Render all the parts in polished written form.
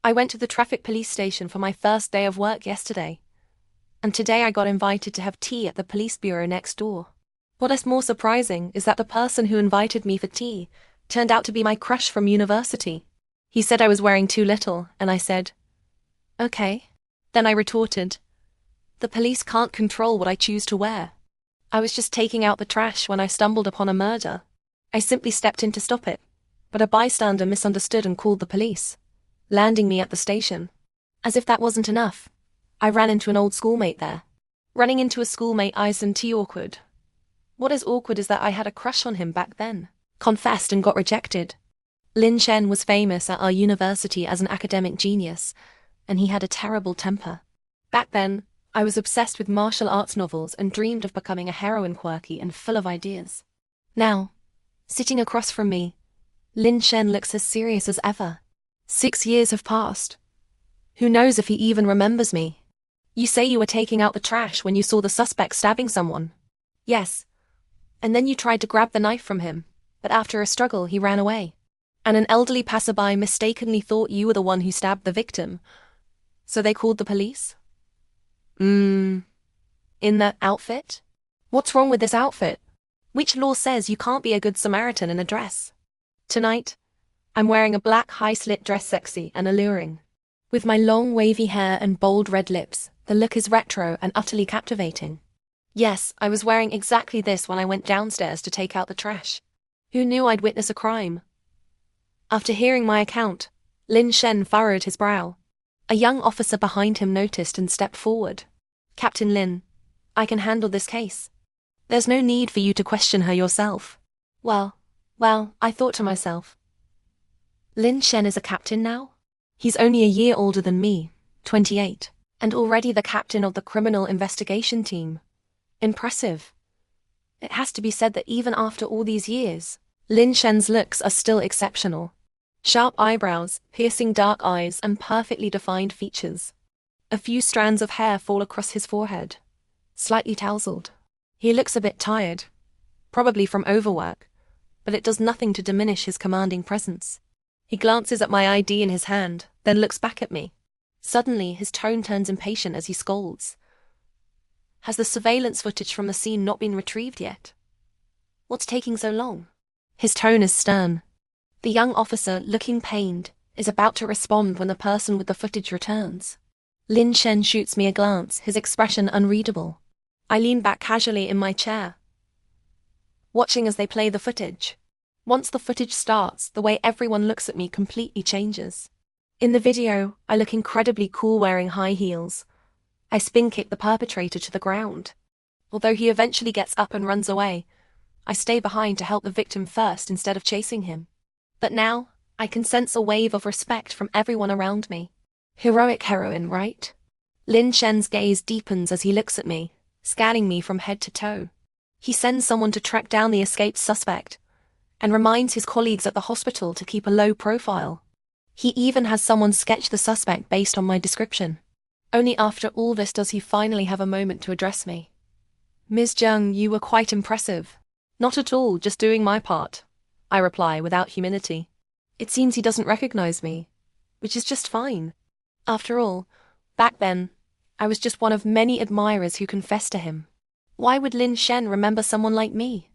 I went to the traffic police station for my first day of work yesterday. And today I got invited to have tea at the police bureau next door. What is more surprising is that the person who invited me for tea turned out to be my crush from university. He said I was wearing too little, and I said, okay. Then I retorted, the police can't control what I choose to wear. I was just taking out the trash when I stumbled upon a murder. I simply stepped in to stop it, but a bystander misunderstood and called the police, landing me at the station. As if that wasn't enough, I ran into an old schoolmate there. Running into a schoolmate isn't too awkward. What is awkward is that I had a crush on him back then, confessed and got rejected. Lin Shen was famous at our university as an academic genius, and he had a terrible temper. Back then, I was obsessed with martial arts novels and dreamed of becoming a heroine, quirky and full of ideas. Now, sitting across from me, Lin Shen looks as serious as ever. 6 years have passed. Who knows if he even remembers me? You say you were taking out the trash when you saw the suspect stabbing someone. Yes. And then you tried to grab the knife from him, but after a struggle he ran away. And an elderly passerby mistakenly thought you were the one who stabbed the victim. So they called the police? In that outfit? What's wrong with this outfit? Which law says you can't be a good Samaritan in a dress? Tonight, I'm wearing a black high-slit dress, sexy and alluring. With my long wavy hair and bold red lips, the look is retro and utterly captivating. Yes, I was wearing exactly this when I went downstairs to take out the trash. Who knew I'd witness a crime? After hearing my account, Lin Shen furrowed his brow. A young officer behind him noticed and stepped forward. Captain Lin, I can handle this case. There's no need for you to question her yourself. Well, I thought to myself. Lin Shen is a captain now? He's only a year older than me, 28, and already the captain of the criminal investigation team. Impressive. It has to be said that even after all these years, Lin Shen's looks are still exceptional. Sharp eyebrows, piercing dark eyes, and perfectly defined features. A few strands of hair fall across his forehead, slightly tousled. He looks a bit tired, probably from overwork, but it does nothing to diminish his commanding presence. He glances at my ID in his hand, then looks back at me. Suddenly, his tone turns impatient as he scolds. Has the surveillance footage from the scene not been retrieved yet? What's taking so long? His tone is stern. The young officer, looking pained, is about to respond when the person with the footage returns. Lin Shen shoots me a glance, his expression unreadable. I lean back casually in my chair, watching as they play the footage. Once the footage starts, the way everyone looks at me completely changes. In the video, I look incredibly cool wearing high heels. I spin kick the perpetrator to the ground. Although he eventually gets up and runs away, I stay behind to help the victim first instead of chasing him. But now, I can sense a wave of respect from everyone around me. Heroic heroine, right? Lin Shen's gaze deepens as he looks at me, scanning me from head to toe. He sends someone to track down the escaped suspect, and reminds his colleagues at the hospital to keep a low profile. He even has someone sketch the suspect based on my description. Only after all this does he finally have a moment to address me. Ms. Jiang, you were quite impressive. Not at all, just doing my part, I reply without humility. It seems he doesn't recognize me, which is just fine. After all, back then, I was just one of many admirers who confessed to him. Why would Lin Shen remember someone like me?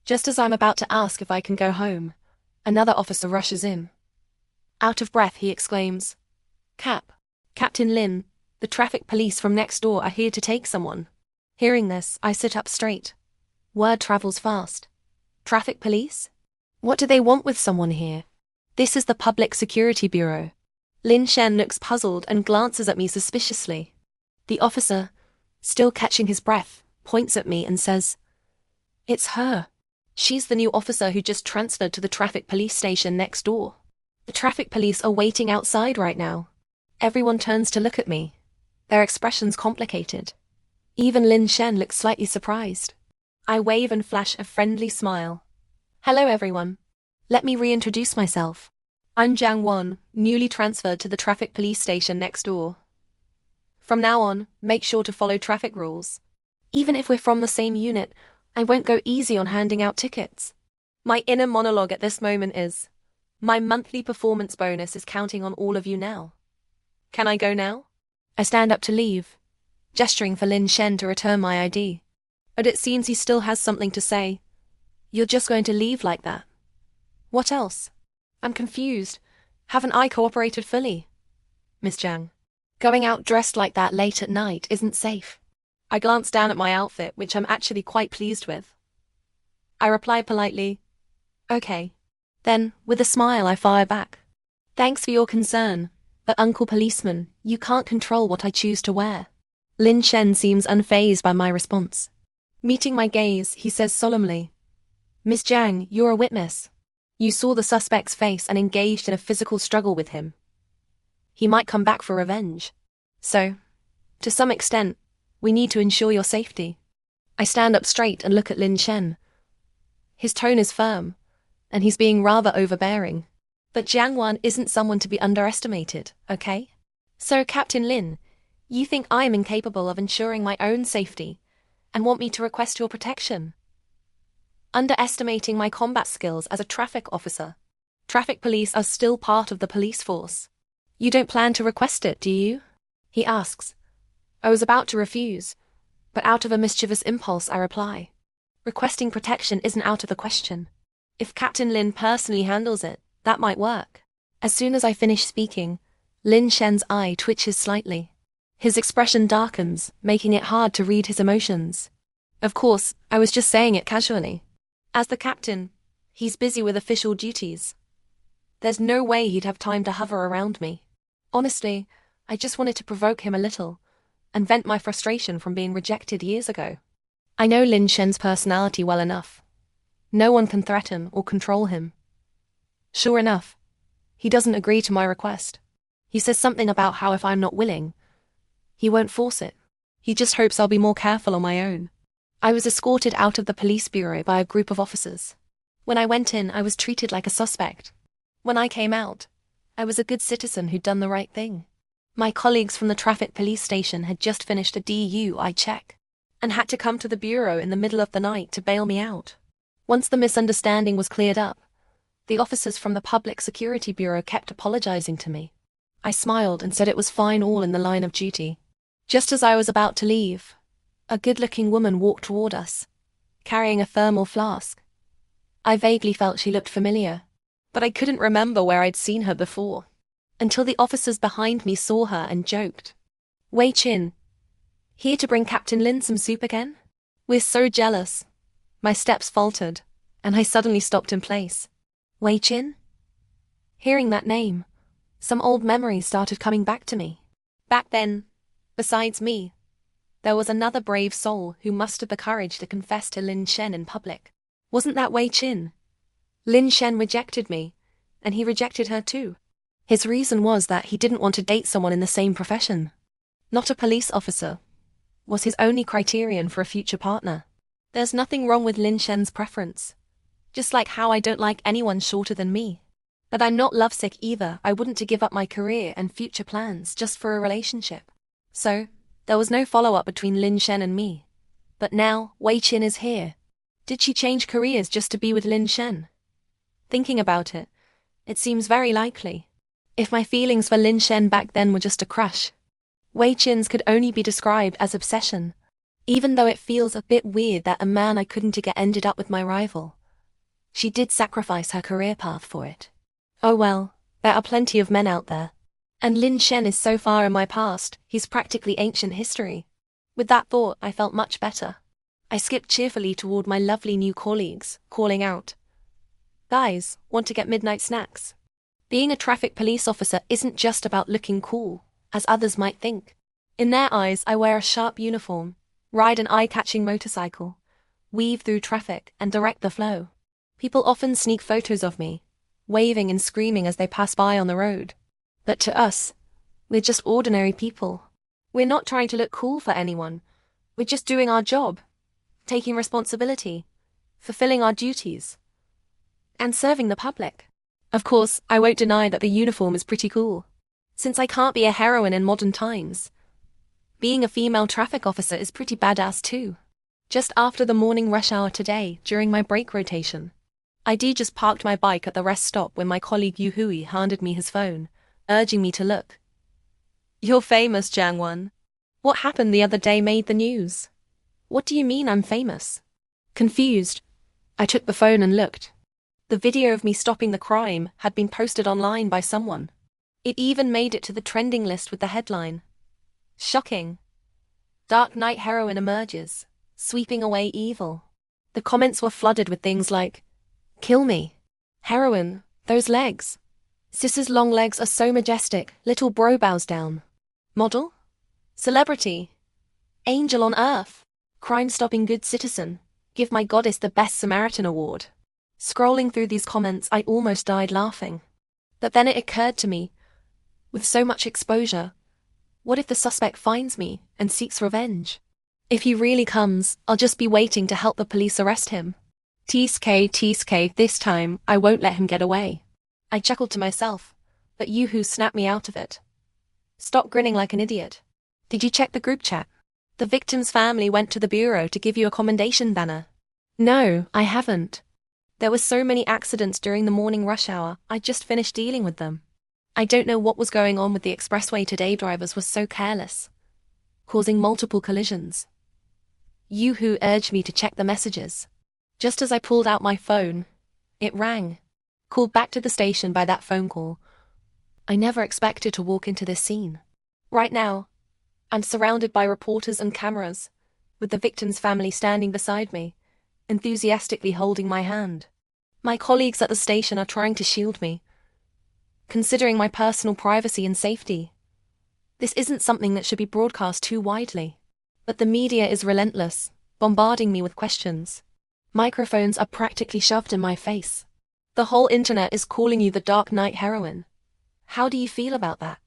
Just as I'm about to ask if I can go home, another officer rushes in. Out of breath, he exclaims, Captain Lin, the traffic police from next door are here to take someone. Hearing this, I sit up straight. Word travels fast. Traffic police? What do they want with someone here? This is the Public Security Bureau. Lin Shen looks puzzled and glances at me suspiciously. The officer, still catching his breath, points at me and says, It's her. She's the new officer who just transferred to the traffic police station next door. The traffic police are waiting outside right now. Everyone turns to look at me, their expressions complicated. Even Lin Shen looks slightly surprised. I wave and flash a friendly smile. Hello everyone. Let me reintroduce myself. I'm Jiang Wan, newly transferred to the traffic police station next door. From now on, make sure to follow traffic rules. Even if we're from the same unit, I won't go easy on handing out tickets. My inner monologue at this moment is, my monthly performance bonus is counting on all of you now. Can I go now? I stand up to leave, gesturing for Lin Shen to return my ID. But it seems he still has something to say. You're just going to leave like that? What else? I'm confused. Haven't I cooperated fully? Miss Jiang. Going out dressed like that late at night isn't safe. I glance down at my outfit, which I'm actually quite pleased with. I reply politely, okay. Then, with a smile, I fire back. Thanks for your concern, but Uncle Policeman, you can't control what I choose to wear. Lin Shen seems unfazed by my response. Meeting my gaze, he says solemnly, Miss Jiang, you're a witness. You saw the suspect's face and engaged in a physical struggle with him. He might come back for revenge. So, to some extent, we need to ensure your safety. I stand up straight and look at Lin Shen. His tone is firm, and he's being rather overbearing. But Jiang Wan isn't someone to be underestimated, okay? So, Captain Lin, you think I am incapable of ensuring my own safety, and want me to request your protection? Underestimating my combat skills as a traffic officer. Traffic police are still part of the police force. You don't plan to request it, do you? He asks. I was about to refuse, but out of a mischievous impulse I reply. Requesting protection isn't out of the question. If Captain Lin personally handles it, that might work. As soon as I finish speaking, Lin Shen's eye twitches slightly. His expression darkens, making it hard to read his emotions. Of course, I was just saying it casually. As the captain, he's busy with official duties. There's no way he'd have time to hover around me. Honestly, I just wanted to provoke him a little, and vent my frustration from being rejected years ago. I know Lin Shen's personality well enough. No one can threaten or control him. Sure enough, he doesn't agree to my request. He says something about how if I'm not willing, he won't force it. He just hopes I'll be more careful on my own. I was escorted out of the police bureau by a group of officers. When I went in, I was treated like a suspect. When I came out, I was a good citizen who'd done the right thing. My colleagues from the traffic police station had just finished a DUI check, and had to come to the bureau in the middle of the night to bail me out. Once the misunderstanding was cleared up, the officers from the Public Security Bureau kept apologizing to me. I smiled and said it was fine, all in the line of duty. Just as I was about to leave, a good-looking woman walked toward us, carrying a thermal flask. I vaguely felt she looked familiar, but I couldn't remember where I'd seen her before, until the officers behind me saw her and joked. Wei Chin, here to bring Captain Lin some soup again? We're so jealous. My steps faltered, and I suddenly stopped in place. Wei Chin? Hearing that name, some old memories started coming back to me. Back then, besides me, there was another brave soul who mustered the courage to confess to Lin Shen in public. Wasn't that Wei Chin? Lin Shen rejected me, and he rejected her too. His reason was that he didn't want to date someone in the same profession. Not a police officer was his only criterion for a future partner. There's nothing wrong with Lin Shen's preference, just like how I don't like anyone shorter than me. But I'm not lovesick either. I wouldn't to give up my career and future plans just for a relationship. So, there was no follow-up between Lin Shen and me. But now, Wei Chin is here. Did she change careers just to be with Lin Shen? Thinking about it, it seems very likely. If my feelings for Lin Shen back then were just a crush, Wei Chin's could only be described as obsession. Even though it feels a bit weird that a man I couldn't get ended up with my rival, she did sacrifice her career path for it. Oh well, there are plenty of men out there. And Lin Shen is so far in my past, he's practically ancient history. With that thought, I felt much better. I skipped cheerfully toward my lovely new colleagues, calling out, Guys, want to get midnight snacks? Being a traffic police officer isn't just about looking cool, as others might think. In their eyes, I wear a sharp uniform, ride an eye-catching motorcycle, weave through traffic, and direct the flow. People often sneak photos of me, waving and screaming as they pass by on the road. But to us, we're just ordinary people. We're not trying to look cool for anyone. We're just doing our job, taking responsibility, fulfilling our duties, and serving the public. Of course, I won't deny that the uniform is pretty cool. Since I can't be a heroine in modern times, being a female traffic officer is pretty badass too. Just after the morning rush hour today, during my break rotation, ID just parked my bike at the rest stop when my colleague Yu Hui handed me his phone, urging me to look. You're famous, Jiang Wan. What happened the other day made the news. What do you mean I'm famous? Confused, I took the phone and looked. The video of me stopping the crime had been posted online by someone. It even made it to the trending list with the headline, "Shocking. Dark Night Heroine emerges, sweeping away evil." The comments were flooded with things like, "Kill me. Heroine, those legs. Sis's long legs are so majestic, little bro bows down. Model? Celebrity? Angel on earth. Crime-stopping good citizen. Give my goddess the Best Samaritan award." Scrolling through these comments, I almost died laughing. But then it occurred to me, with so much exposure, what if the suspect finds me and seeks revenge? If he really comes, I'll just be waiting to help the police arrest him. TSK, this time, I won't let him get away. I chuckled to myself, but Yoo-hoo snapped me out of it. Stop grinning like an idiot. Did you check the group chat? The victim's family went to the bureau to give you a commendation banner. No, I haven't. There were so many accidents during the morning rush hour, I just finished dealing with them. I don't know what was going on with the expressway today. Drivers were so careless, causing multiple collisions. Yoo-hoo urged me to check the messages. Just as I pulled out my phone, it rang. Called back to the station by that phone call. I never expected to walk into this scene. Right now, I'm surrounded by reporters and cameras, with the victim's family standing beside me, enthusiastically holding my hand. My colleagues at the station are trying to shield me, considering my personal privacy and safety. This isn't something that should be broadcast too widely. But the media is relentless, bombarding me with questions. Microphones are practically shoved in my face. The whole internet is calling you the Dark Night Heroine. How do you feel about that?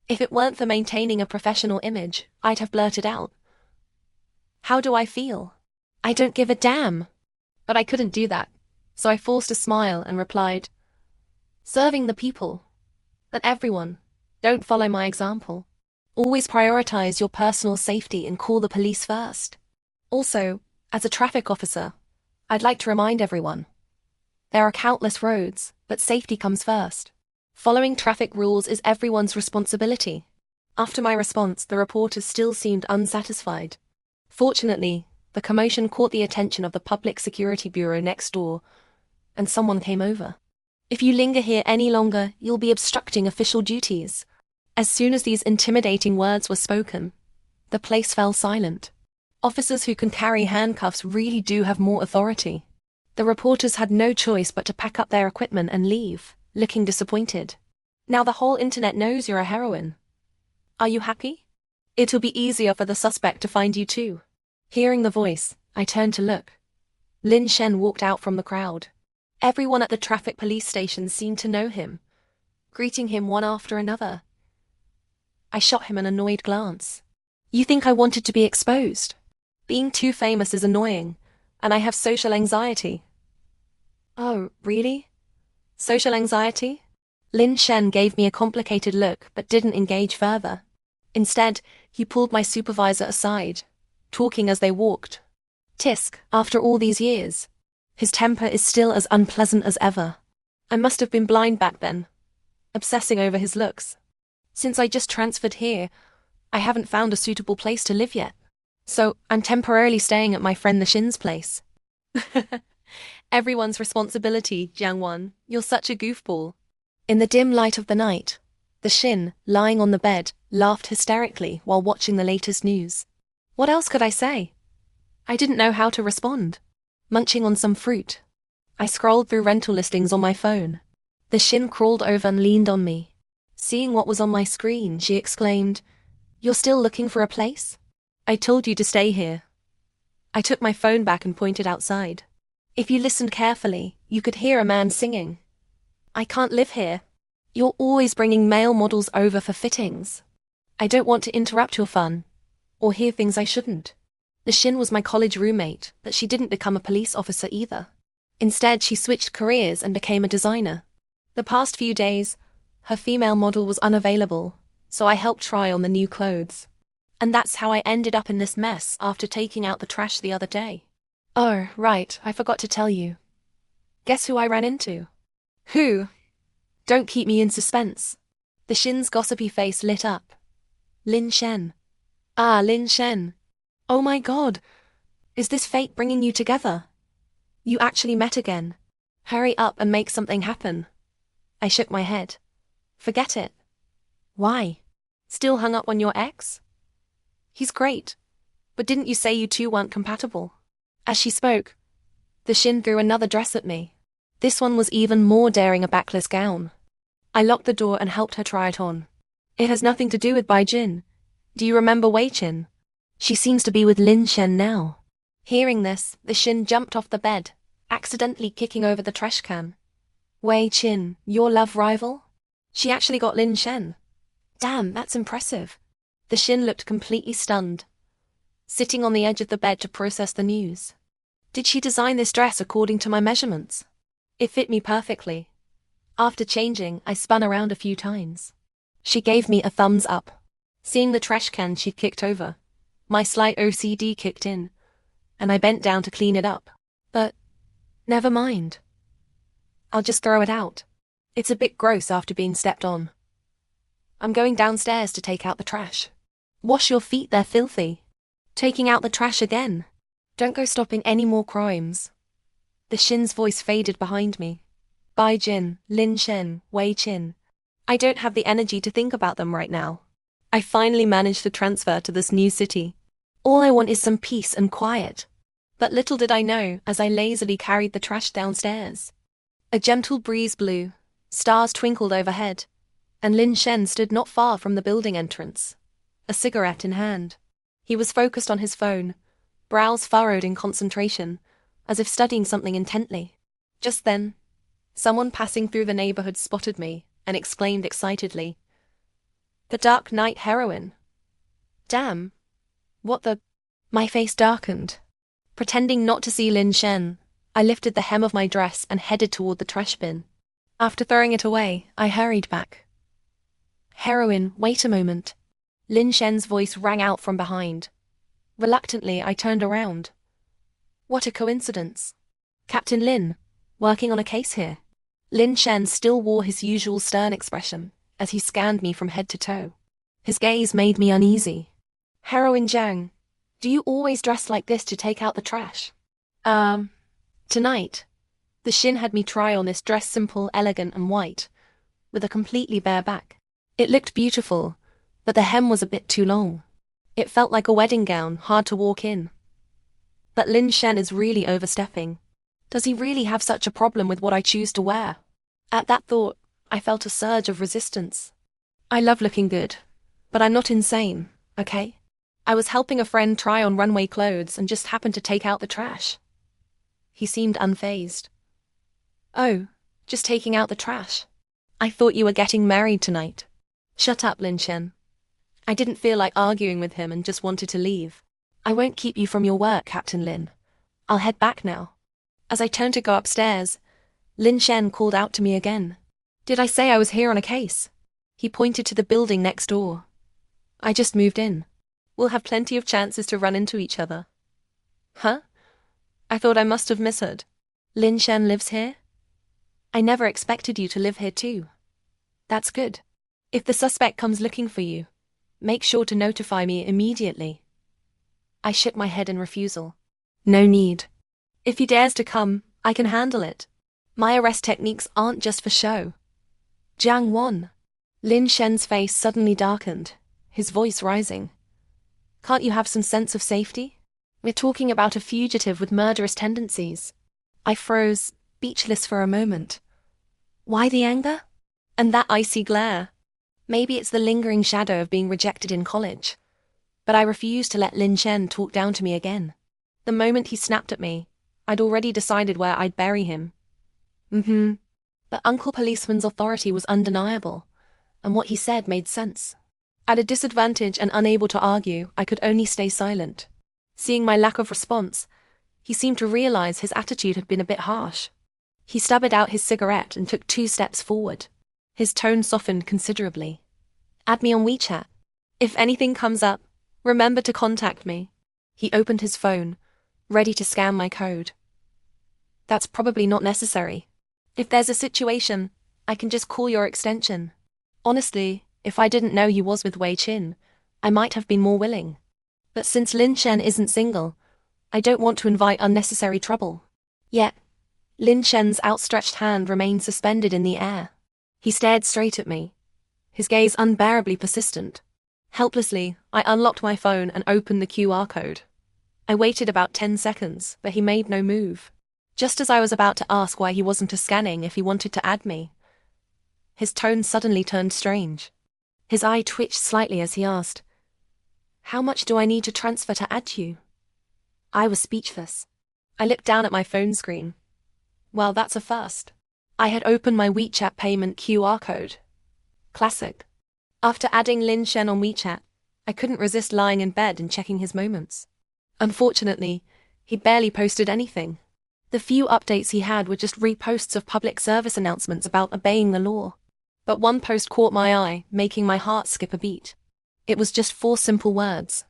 If it weren't for maintaining a professional image, I'd have blurted out. How do I feel? I don't give a damn. But I couldn't do that, so I forced a smile and replied, serving the people. But everyone, don't follow my example. Always prioritize your personal safety and call the police first. Also, as a traffic officer, I'd like to remind everyone, there are countless roads, but safety comes first. Following traffic rules is everyone's responsibility. After my response, the reporters still seemed unsatisfied. Fortunately, the commotion caught the attention of the Public Security Bureau next door, and someone came over. If you linger here any longer, you'll be obstructing official duties. As soon as these intimidating words were spoken, the place fell silent. Officers who can carry handcuffs really do have more authority. The reporters had no choice but to pack up their equipment and leave, looking disappointed. Now the whole internet knows you're a heroine. Are you happy? It'll be easier for the suspect to find you too. Hearing the voice, I turned to look. Lin Shen walked out from the crowd. Everyone at the traffic police station seemed to know him, greeting him one after another. I shot him an annoyed glance. You think I wanted to be exposed? Being too famous is annoying, and I have social anxiety. Oh, really? Social anxiety? Lin Shen gave me a complicated look but didn't engage further. Instead, he pulled my supervisor aside, talking as they walked. Tisk, after all these years, his temper is still as unpleasant as ever. I must have been blind back then, obsessing over his looks. Since I just transferred here, I haven't found a suitable place to live yet. So, I'm temporarily staying at my friend the Shin's place. Everyone's responsibility, Jiang Wan. You're such a goofball. In the dim light of the night, the Shin, lying on the bed, laughed hysterically while watching the latest news. What else could I say? I didn't know how to respond. Munching on some fruit, I scrolled through rental listings on my phone. The Shin crawled over and leaned on me. Seeing what was on my screen, she exclaimed, "You're still looking for a place? I told you to stay here." I took my phone back and pointed outside. If you listened carefully, you could hear a man singing. I can't live here. You're always bringing male models over for fittings. I don't want to interrupt your fun, or hear things I shouldn't. The Shin was my college roommate, but she didn't become a police officer either. Instead, she switched careers and became a designer. The past few days, her female model was unavailable, so I helped try on the new clothes. And that's how I ended up in this mess after taking out the trash the other day. Oh, right, I forgot to tell you. Guess who I ran into? Who? Don't keep me in suspense. The Shin's gossipy face lit up. Lin Shen. Ah, Lin Shen. Oh my god. Is this fate bringing you together? You actually met again. Hurry up and make something happen. I shook my head. Forget it. Why? Still hung up on your ex? He's great. But didn't you say you two weren't compatible? As she spoke, the Shin threw another dress at me. This one was even more daring, a backless gown. I locked the door and helped her try it on. It has nothing to do with Bai Jin. Do you remember Wei Qin? She seems to be with Lin Shen now. Hearing this, the Shin jumped off the bed, accidentally kicking over the trash can. Wei Qin, your love rival? She actually got Lin Shen. Damn, that's impressive. The Shin looked completely stunned, sitting on the edge of the bed to process the news. Did she design this dress according to my measurements? It fit me perfectly. After changing, I spun around a few times. She gave me a thumbs up. Seeing the trash can she'd kicked over, my slight OCD kicked in, and I bent down to clean it up. But, never mind. I'll just throw it out. It's a bit gross after being stepped on. I'm going downstairs to take out the trash. Wash your feet, they're filthy. Taking out the trash again. Don't go stopping any more crimes. The Shin's voice faded behind me. Bai Jin, Lin Shen, Wei Qin. I don't have the energy to think about them right now. I finally managed to transfer to this new city. All I want is some peace and quiet. But little did I know as I lazily carried the trash downstairs. A gentle breeze blew, stars twinkled overhead, and Lin Shen stood not far from the building entrance, a cigarette in hand. He was focused on his phone, brows furrowed in concentration, as if studying something intently. Just then, someone passing through the neighborhood spotted me and exclaimed excitedly, "The Dark Night Heroine. Damn. What the—" My face darkened. Pretending not to see Lin Shen, I lifted the hem of my dress and headed toward the trash bin. After throwing it away, I hurried back. "Heroine, wait a moment." Lin Shen's voice rang out from behind. Reluctantly, I turned around. What a coincidence. Captain Lin, working on a case here. Lin Shen still wore his usual stern expression as he scanned me from head to toe. His gaze made me uneasy. "Heroine Jiang, do you always dress like this to take out the trash?" Tonight, the Shin had me try on this dress, simple, elegant and white, with a completely bare back. It looked beautiful, but the hem was a bit too long. It felt like a wedding gown, hard to walk in. But Lin Shen is really overstepping. Does he really have such a problem with what I choose to wear? At that thought, I felt a surge of resistance. I love looking good, but I'm not insane, okay? I was helping a friend try on runway clothes and just happened to take out the trash. He seemed unfazed. "Oh, just taking out the trash. I thought you were getting married tonight." "Shut up, Lin Shen." I didn't feel like arguing with him and just wanted to leave. "I won't keep you from your work, Captain Lin. I'll head back now." As I turned to go upstairs, Lin Shen called out to me again. "Did I say I was here on a case?" He pointed to the building next door. "I just moved in. We'll have plenty of chances to run into each other." "Huh? I thought I must have misheard. Lin Shen lives here? I never expected you to live here too. That's good. If the suspect comes looking for you, make sure to notify me immediately." I shook my head in refusal. "No need. If he dares to come, I can handle it. My arrest techniques aren't just for show." "Jiang Wan." Lin Shen's face suddenly darkened, his voice rising. "Can't you have some sense of safety? We're talking about a fugitive with murderous tendencies." I froze, speechless for a moment. Why the anger? And that icy glare? Maybe it's the lingering shadow of being rejected in college. But I refused to let Lin Shen talk down to me again. The moment he snapped at me, I'd already decided where I'd bury him. The uncle policeman's authority was undeniable, and what he said made sense. At a disadvantage and unable to argue, I could only stay silent. Seeing my lack of response, he seemed to realize his attitude had been a bit harsh. He stubbered out his cigarette and took 2 steps forward. His tone softened considerably. "Add me on WeChat. If anything comes up, remember to contact me." He opened his phone, ready to scan my code. "That's probably not necessary. If there's a situation, I can just call your extension. Honestly, if I didn't know you was with Wei Qin, I might have been more willing. But since Lin Shen isn't single, I don't want to invite unnecessary trouble. Yet, Lin Shen's outstretched hand remained suspended in the air. He stared straight at me, his gaze unbearably persistent. Helplessly, I unlocked my phone and opened the QR code. I waited about 10 seconds, but he made no move. Just as I was about to ask why he wasn't scanning if he wanted to add me, his tone suddenly turned strange. His eye twitched slightly as he asked, "How much do I need to transfer to add you?" I was speechless. I looked down at my phone screen. Well, that's a first. I had opened my WeChat payment QR code. Classic. After adding Lin Shen on WeChat, I couldn't resist lying in bed and checking his moments. Unfortunately, he barely posted anything. The few updates he had were just reposts of public service announcements about obeying the law. But one post caught my eye, making my heart skip a beat. It was just 4 simple words.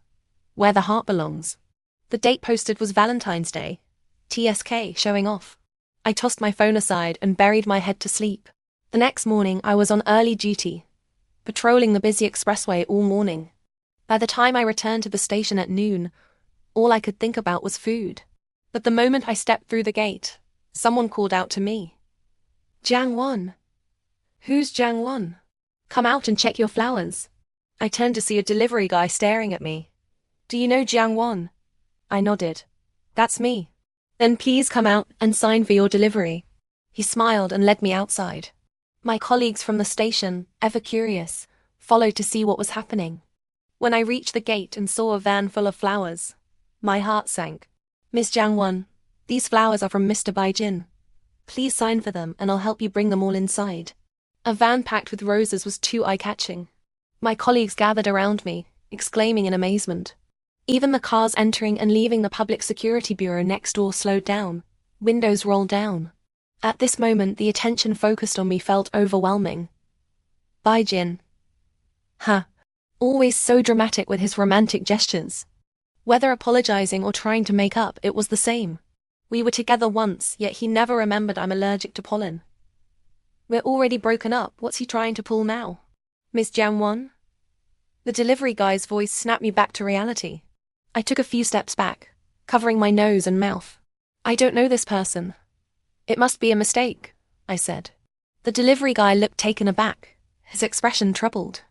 Where the heart belongs. The date posted was Valentine's Day. TSK, showing off. I tossed my phone aside and buried my head to sleep. The next morning I was on early duty, patrolling the busy expressway all morning. By the time I returned to the station at noon, all I could think about was food. But the moment I stepped through the gate, someone called out to me. "Jiang Wan." "Who's Jiang Wan?" "Come out and check your flowers." I turned to see a delivery guy staring at me. "Do you know Jiang Wan?" I nodded. "That's me." "Then please come out and sign for your delivery." He smiled and led me outside. My colleagues from the station, ever curious, followed to see what was happening. When I reached the gate and saw a van full of flowers, my heart sank. "Miss Jiang Wan, these flowers are from Mr. Bai Jin. Please sign for them and I'll help you bring them all inside." A van packed with roses was too eye-catching. My colleagues gathered around me, exclaiming in amazement. Even the cars entering and leaving the Public Security Bureau next door slowed down, windows rolled down. At this moment the attention focused on me felt overwhelming. Bai Jin. Always so dramatic with his romantic gestures. Whether apologizing or trying to make up, it was the same. We were together once, yet he never remembered I'm allergic to pollen. We're already broken up, what's he trying to pull now? "Miss Jiang Wan?" The delivery guy's voice snapped me back to reality. I took a few steps back, covering my nose and mouth. "I don't know this person. It must be a mistake," I said. The delivery guy looked taken aback, his expression troubled.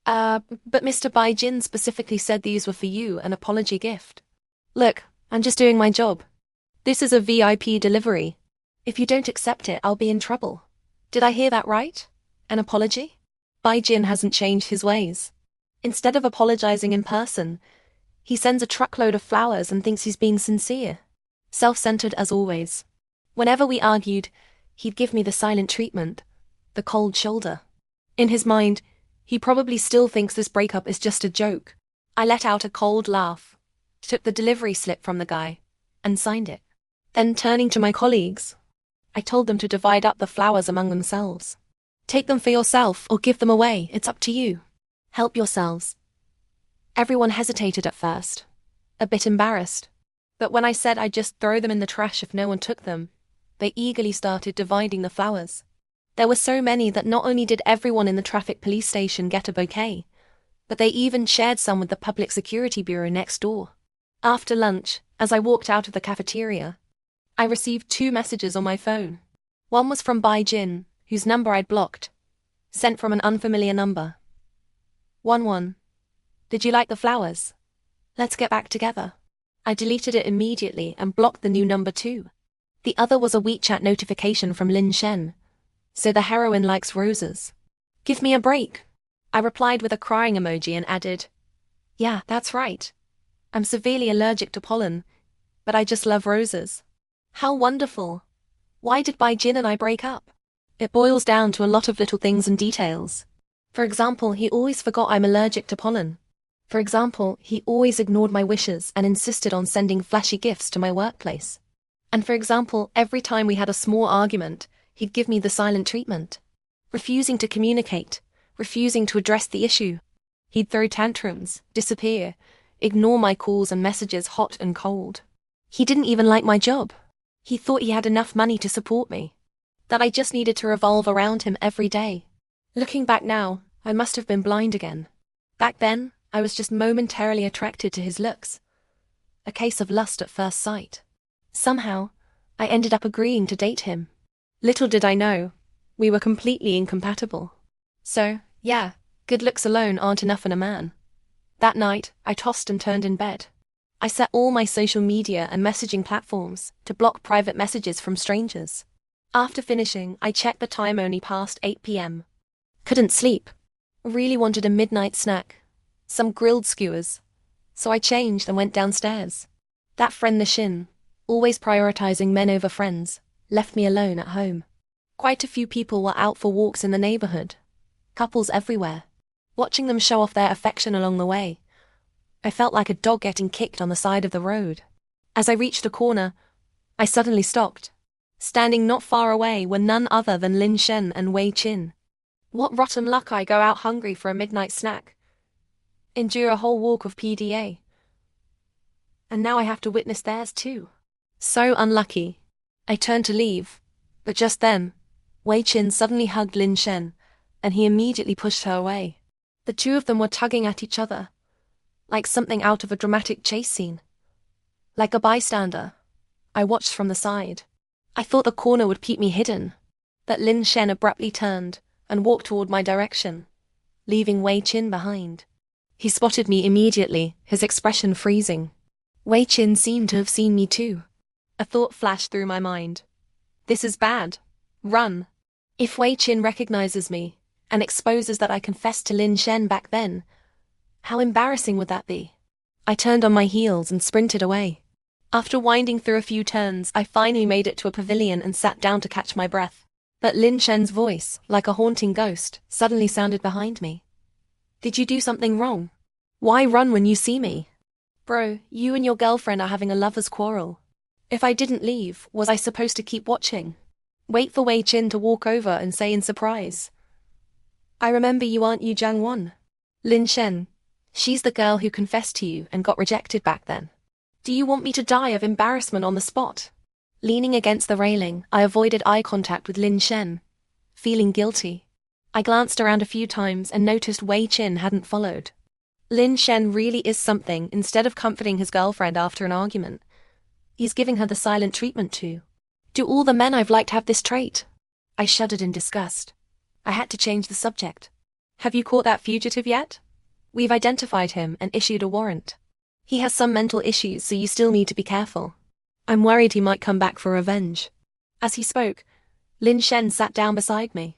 But Mr. Bai Jin specifically said these were for you, an apology gift." "Look, I'm just doing my job. This is a VIP delivery. If you don't accept it, I'll be in trouble." Did I hear that right? An apology? Bai Jin hasn't changed his ways. Instead of apologizing in person, he sends a truckload of flowers and thinks he's being sincere. Self-centered as always. Whenever we argued, he'd give me the silent treatment, the cold shoulder. In his mind, he probably still thinks this breakup is just a joke. I let out a cold laugh, took the delivery slip from the guy, and signed it. Then turning to my colleagues, I told them to divide up the flowers among themselves. "Take them for yourself or give them away, it's up to you. Help yourselves." Everyone hesitated at first, a bit embarrassed. But when I said I'd just throw them in the trash if no one took them, they eagerly started dividing the flowers. There were so many that not only did everyone in the traffic police station get a bouquet, but they even shared some with the Public Security Bureau next door. After lunch, as I walked out of the cafeteria, I received 2 messages on my phone. One was from Bai Jin, whose number I'd blocked, sent from an unfamiliar number. 1-1. "Did you like the flowers? Let's get back together." I deleted it immediately and blocked the new number too. The other was a WeChat notification from Lin Shen. "So the heroine likes roses. Give me a break." I replied with a crying emoji and added, "Yeah, that's right. I'm severely allergic to pollen, but I just love roses." How wonderful. Why did Bai Jin and I break up? It boils down to a lot of little things and details. For example, he always forgot I'm allergic to pollen. For example, he always ignored my wishes and insisted on sending flashy gifts to my workplace. And for example, every time we had a small argument, he'd give me the silent treatment. Refusing to communicate, refusing to address the issue. He'd throw tantrums, disappear, ignore my calls and messages hot and cold. He didn't even like my job. He thought he had enough money to support me, that I just needed to revolve around him every day. Looking back now, I must have been blind again. Back then, I was just momentarily attracted to his looks. A case of lust at first sight. Somehow, I ended up agreeing to date him. Little did I know, we were completely incompatible. So, yeah, good looks alone aren't enough in a man. That night, I tossed and turned in bed. I set all my social media and messaging platforms to block private messages from strangers. After finishing, I checked the time, only past 8 p.m. Couldn't sleep. Really wanted a midnight snack. Some grilled skewers. So I changed and went downstairs. That friend Lin Shen, always prioritizing men over friends, left me alone at home. Quite a few people were out for walks in the neighborhood. Couples everywhere. Watching them show off their affection along the way, I felt like a dog getting kicked on the side of the road. As I reached a corner, I suddenly stopped. Standing not far away were none other than Lin Shen and Wei Qin. What rotten luck, I go out hungry for a midnight snack. Endure a whole walk of PDA. And now I have to witness theirs too. So unlucky. I turned to leave, but just then, Wei Qin suddenly hugged Lin Shen, and he immediately pushed her away. The two of them were tugging at each other, like something out of a dramatic chase scene. Like a bystander, I watched from the side. I thought the corner would keep me hidden, but Lin Shen abruptly turned and walked toward my direction, leaving Wei Qin behind. He spotted me immediately, his expression freezing. Wei Qin seemed to have seen me too. A thought flashed through my mind. This is bad. Run. If Wei Qin recognizes me and exposes that I confessed to Lin Shen back then, how embarrassing would that be? I turned on my heels and sprinted away. After winding through a few turns, I finally made it to a pavilion and sat down to catch my breath. But Lin Shen's voice, like a haunting ghost, suddenly sounded behind me. Did you do something wrong? Why run when you see me? Bro, you and your girlfriend are having a lover's quarrel. If I didn't leave, was I supposed to keep watching? Wait for Wei Qin to walk over and say in surprise, I remember you, aren't you Jiang Wan? Lin Shen. She's the girl who confessed to you and got rejected back then. Do you want me to die of embarrassment on the spot? Leaning against the railing, I avoided eye contact with Lin Shen, feeling guilty. I glanced around a few times and noticed Wei Qin hadn't followed. Lin Shen really is something. Instead of comforting his girlfriend after an argument, he's giving her the silent treatment too. Do all the men I've liked have this trait? I shuddered in disgust. I had to change the subject. Have you caught that fugitive yet? We've identified him and issued a warrant. He has some mental issues, so you still need to be careful. I'm worried he might come back for revenge. As he spoke, Lin Shen sat down beside me.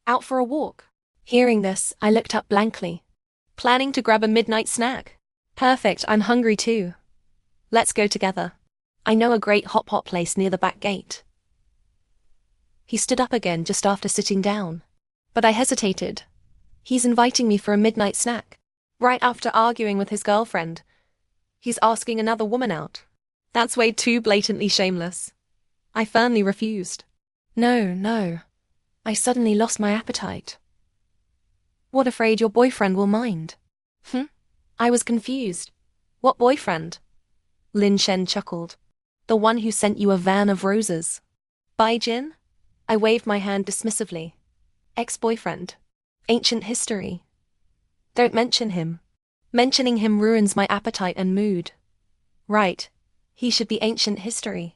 Out for a walk. Hearing this, I looked up blankly. Planning to grab a midnight snack? Perfect, I'm hungry too. Let's go together. I know a great hot pot place near the back gate. He stood up again just after sitting down. But I hesitated. He's inviting me for a midnight snack. Right after arguing with his girlfriend. He's asking another woman out. That's way too blatantly shameless. I firmly refused. No. I suddenly lost my appetite. What, afraid your boyfriend will mind? I was confused. What boyfriend? Lin Shen chuckled. The one who sent you a van of roses. Bai Jin? I waved my hand dismissively. Ex-boyfriend. Ancient history. Don't mention him. Mentioning him ruins my appetite and mood. Right. He should be ancient history.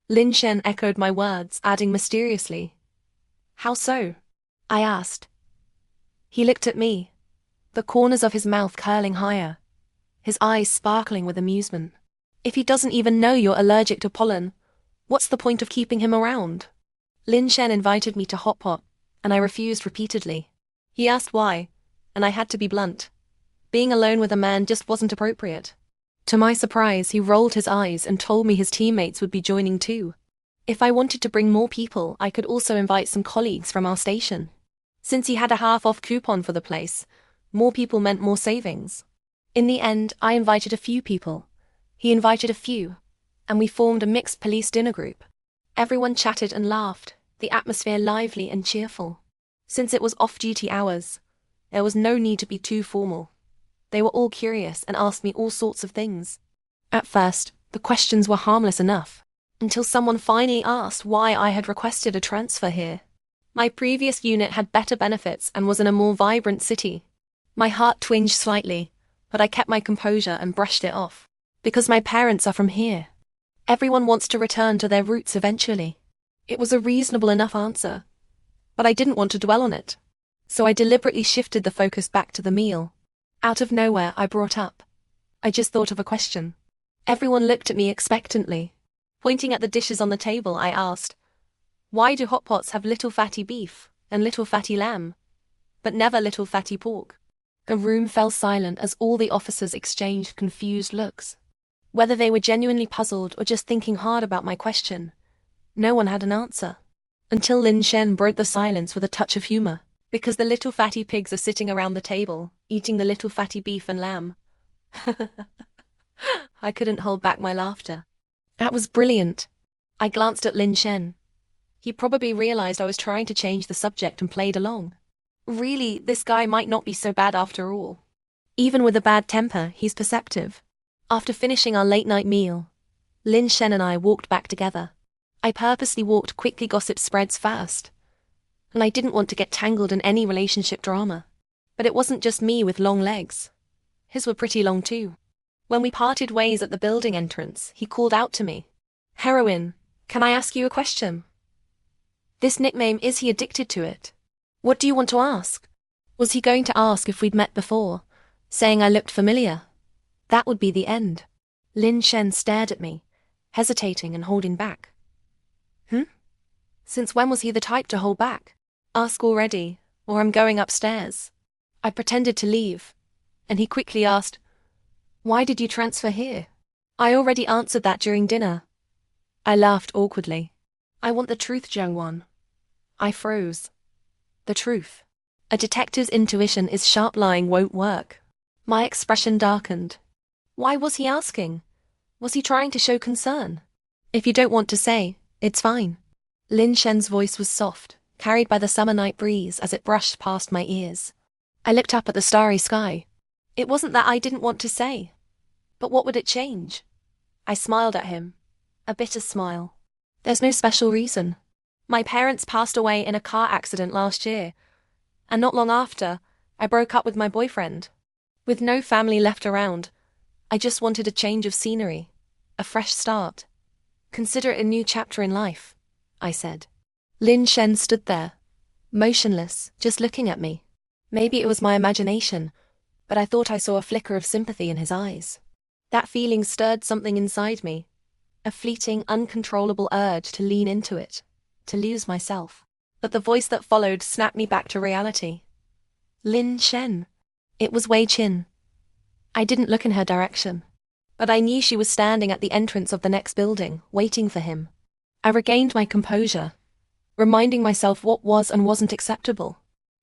Lin Shen echoed my words, adding mysteriously. How so? I asked. He looked at me, the corners of his mouth curling higher, his eyes sparkling with amusement. If he doesn't even know you're allergic to pollen, what's the point of keeping him around? Lin Shen invited me to hot pot, and I refused repeatedly. He asked why, and I had to be blunt. Being alone with a man just wasn't appropriate. To my surprise, he rolled his eyes and told me his teammates would be joining too. If I wanted to bring more people, I could also invite some colleagues from our station. Since he had a half-off coupon for the place, more people meant more savings. In the end, I invited a few people. He invited a few, and we formed a mixed police dinner group. Everyone chatted and laughed, the atmosphere lively and cheerful. Since it was off-duty hours, there was no need to be too formal. They were all curious and asked me all sorts of things. At first, the questions were harmless enough, until someone finally asked why I had requested a transfer here. My previous unit had better benefits and was in a more vibrant city. My heart twinged slightly, but I kept my composure and brushed it off. Because my parents are from here. Everyone wants to return to their roots eventually. It was a reasonable enough answer, but I didn't want to dwell on it. So I deliberately shifted the focus back to the meal. Out of nowhere, I brought up, I just thought of a question. Everyone looked at me expectantly. Pointing at the dishes on the table, I asked, why do hot pots have little fatty beef and little fatty lamb, but never little fatty pork? The room fell silent as all the officers exchanged confused looks. Whether they were genuinely puzzled or just thinking hard about my question, no one had an answer. Until Lin Shen broke the silence with a touch of humor. Because the little fatty pigs are sitting around the table, eating the little fatty beef and lamb. I couldn't hold back my laughter. That was brilliant. I glanced at Lin Shen. He probably realized I was trying to change the subject and played along. Really, this guy might not be so bad after all. Even with a bad temper, he's perceptive. After finishing our late-night meal, Lin Shen and I walked back together. I purposely walked quickly gossip spreads first, and I didn't want to get tangled in any relationship drama. But it wasn't just me with long legs. His were pretty long too. When we parted ways at the building entrance, he called out to me. Heroine, can I ask you a question? This nickname, is he addicted to it? What do you want to ask? Was he going to ask if we'd met before, saying I looked familiar? That would be the end. Lin Shen stared at me, hesitating and holding back. Since when was he the type to hold back? Ask already, or I'm going upstairs. I pretended to leave, and he quickly asked, why did you transfer here? I already answered that during dinner. I laughed awkwardly. I want the truth, Jiang Wan. I froze. The truth. A detective's intuition is sharp. Lying won't work. My expression darkened. Why was he asking? Was he trying to show concern? If you don't want to say, it's fine. Lin Shen's voice was soft, carried by the summer night breeze as it brushed past my ears. I looked up at the starry sky. It wasn't that I didn't want to say. But what would it change? I smiled at him. A bitter smile. There's no special reason. My parents passed away in a car accident last year, and not long after, I broke up with my boyfriend. With no family left around, I just wanted a change of scenery, a fresh start. Consider it a new chapter in life, I said. Lin Shen stood there, motionless, just looking at me. Maybe it was my imagination, but I thought I saw a flicker of sympathy in his eyes. That feeling stirred something inside me, a fleeting, uncontrollable urge to lean into it, to lose myself. But the voice that followed snapped me back to reality. Lin Shen. It was Wei Qin. I didn't look in her direction, but I knew she was standing at the entrance of the next building, waiting for him. I regained my composure, reminding myself what was and wasn't acceptable.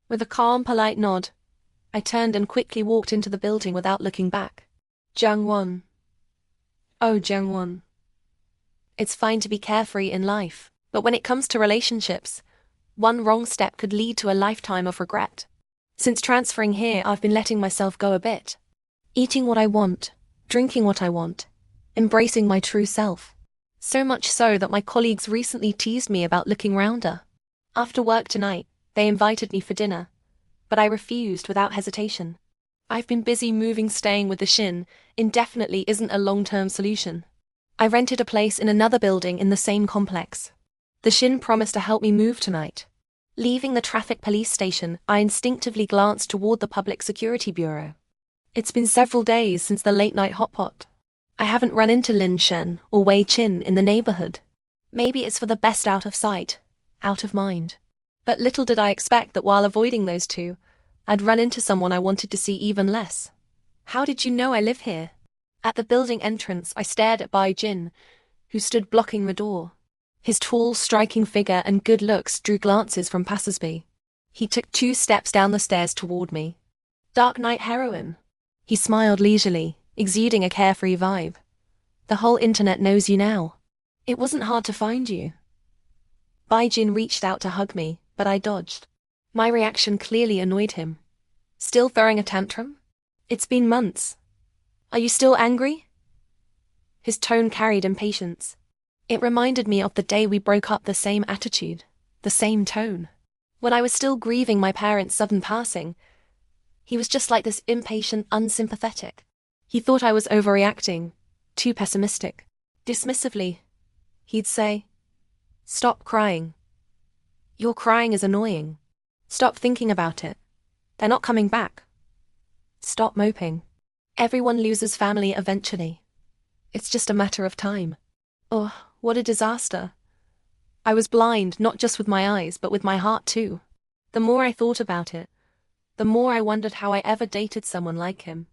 With a calm, polite nod, I turned and quickly walked into the building without looking back. Jiang Wan. Oh, Jiang Wan. It's fine to be carefree in life, but when it comes to relationships, one wrong step could lead to a lifetime of regret. Since transferring here, I've been letting myself go a bit. Eating what I want, drinking what I want, embracing my true self. So much so that my colleagues recently teased me about looking rounder. After work tonight, they invited me for dinner, but I refused without hesitation. I've been busy moving. Staying with the Shin indefinitely isn't a long-term solution. I rented a place in another building in the same complex. The Shin promised to help me move tonight. Leaving the traffic police station, I instinctively glanced toward the Public Security Bureau. It's been several days since the late-night hot pot. I haven't run into Lin Shen or Wei Qin in the neighborhood. Maybe it's for the best, out of sight, out of mind. But little did I expect that while avoiding those two, I'd run into someone I wanted to see even less. How did you know I live here? At the building entrance, I stared at Bai Jin, who stood blocking the door. His tall, striking figure and good looks drew glances from passers-by. He took 2 steps down the stairs toward me. Dark Night Heroine. He smiled leisurely, exuding a carefree vibe. The whole internet knows you now. It wasn't hard to find you. Bai Jin reached out to hug me, but I dodged. My reaction clearly annoyed him. Still throwing a tantrum? It's been months. Are you still angry? His tone carried impatience. It reminded me of the day we broke up. The same attitude, the same tone. When I was still grieving my parents' sudden passing, He was just like this impatient, unsympathetic. He thought I was overreacting, too pessimistic. Dismissively, he'd say, "Stop crying. Your crying is annoying. Stop thinking about it. They're not coming back. Stop moping. Everyone loses family eventually. It's just a matter of time." Oh, what a disaster. I was blind, not just with my eyes, but with my heart too. The more I thought about it, the more I wondered how I ever dated someone like him.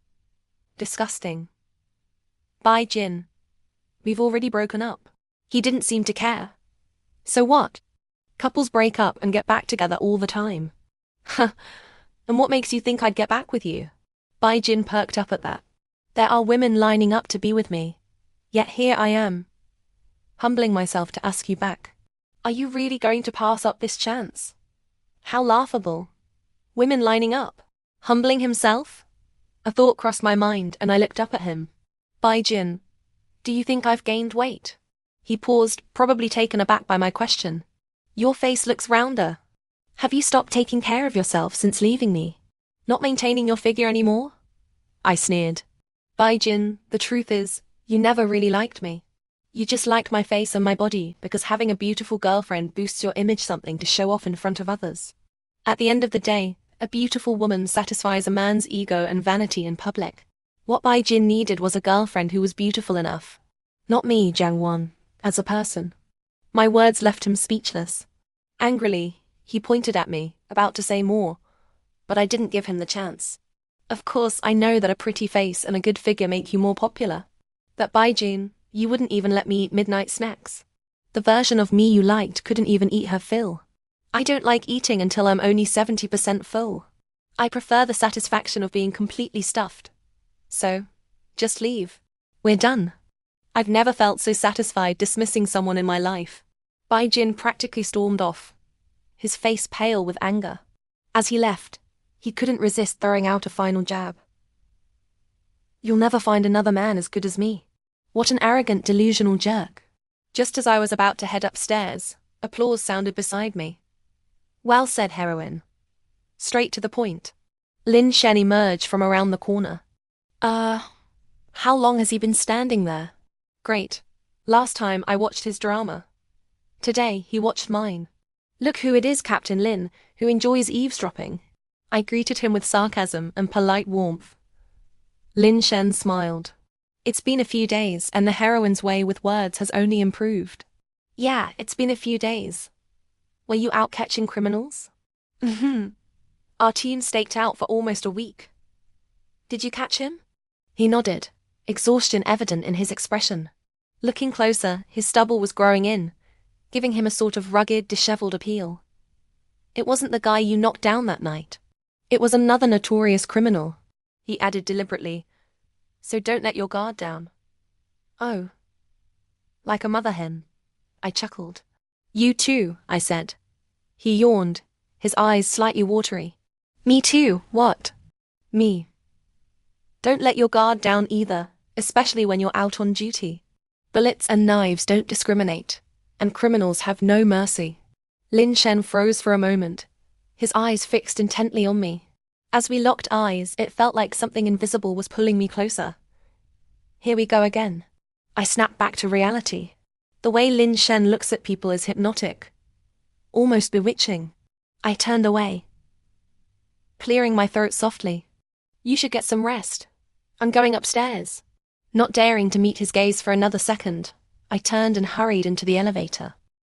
Disgusting. Bye, Jin. We've already broken up. He didn't seem to care. So what? Couples break up and get back together all the time. Huh. And what makes you think I'd get back with you? Bai Jin perked up at that. There are women lining up to be with me. Yet here I am, humbling myself to ask you back. Are you really going to pass up this chance? How laughable. Women lining up. Humbling himself? A thought crossed my mind and I looked up at him. Bai Jin, do you think I've gained weight? He paused, probably taken aback by my question. Your face looks rounder. Have you stopped taking care of yourself since leaving me? Not maintaining your figure anymore? I sneered. Bai Jin, the truth is, you never really liked me. You just liked my face and my body because having a beautiful girlfriend boosts your image, something to show off in front of others. At the end of the day, a beautiful woman satisfies a man's ego and vanity in public. What Bai Jin needed was a girlfriend who was beautiful enough. Not me, Jiang Wan, as a person. My words left him speechless. Angrily, he pointed at me, about to say more, but I didn't give him the chance. Of course, I know that a pretty face and a good figure make you more popular. That Bai Jin, you wouldn't even let me eat midnight snacks. The version of me you liked couldn't even eat her fill. I don't like eating until I'm only 70% full. I prefer the satisfaction of being completely stuffed. So, just leave. We're done. I've never felt so satisfied dismissing someone in my life. Bai Jin practically stormed off, his face pale with anger. As he left, he couldn't resist throwing out a final jab. You'll never find another man as good as me. What an arrogant, delusional jerk. Just as I was about to head upstairs, applause sounded beside me. Well said, heroine. Straight to the point. Lin Shen emerged from around the corner. How long has he been standing there? Great. Last time I watched his drama. Today he watched mine. Look who it is, Captain Lin, who enjoys eavesdropping. I greeted him with sarcasm and polite warmth. Lin Shen smiled. It's been a few days and the heroine's way with words has only improved. Yeah, it's been a few days. Were you out catching criminals? Our team staked out for almost a week. Did you catch him? He nodded, exhaustion evident in his expression. Looking closer, his stubble was growing in, giving him a sort of rugged, disheveled appeal. It wasn't the guy you knocked down that night. It was another notorious criminal, he added deliberately. So don't let your guard down. Oh. Like a mother hen. I chuckled. You too, I said. He yawned, his eyes slightly watery. Me too, what? Me. Don't let your guard down either, especially when you're out on duty. Bullets and knives don't discriminate, and criminals have no mercy. Lin Shen froze for a moment, his eyes fixed intently on me. As we locked eyes, it felt like something invisible was pulling me closer. Here we go again. I snapped back to reality. The way Lin Shen looks at people is hypnotic, almost bewitching. I turned away, clearing my throat softly. You should get some rest. I'm going upstairs. Not daring to meet his gaze for another second, I turned and hurried into the elevator.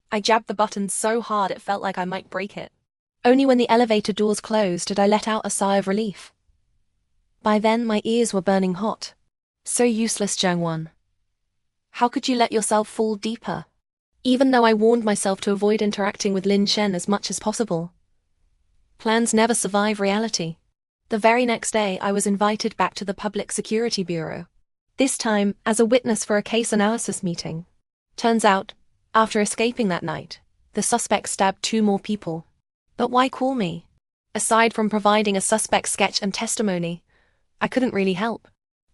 I jabbed the button so hard it felt like I might break it. Only when the elevator doors closed did I let out a sigh of relief. By then my ears were burning hot. So useless, Jiang Wan. How could you let yourself fall deeper? Even though I warned myself to avoid interacting with Lin Shen as much as possible. Plans never survive reality. The very next day I was invited back to the Public Security Bureau. This time as a witness for a case analysis meeting. Turns out, after escaping that night, the suspect stabbed 2 more people. But why call me? Aside from providing a suspect sketch and testimony, I couldn't really help.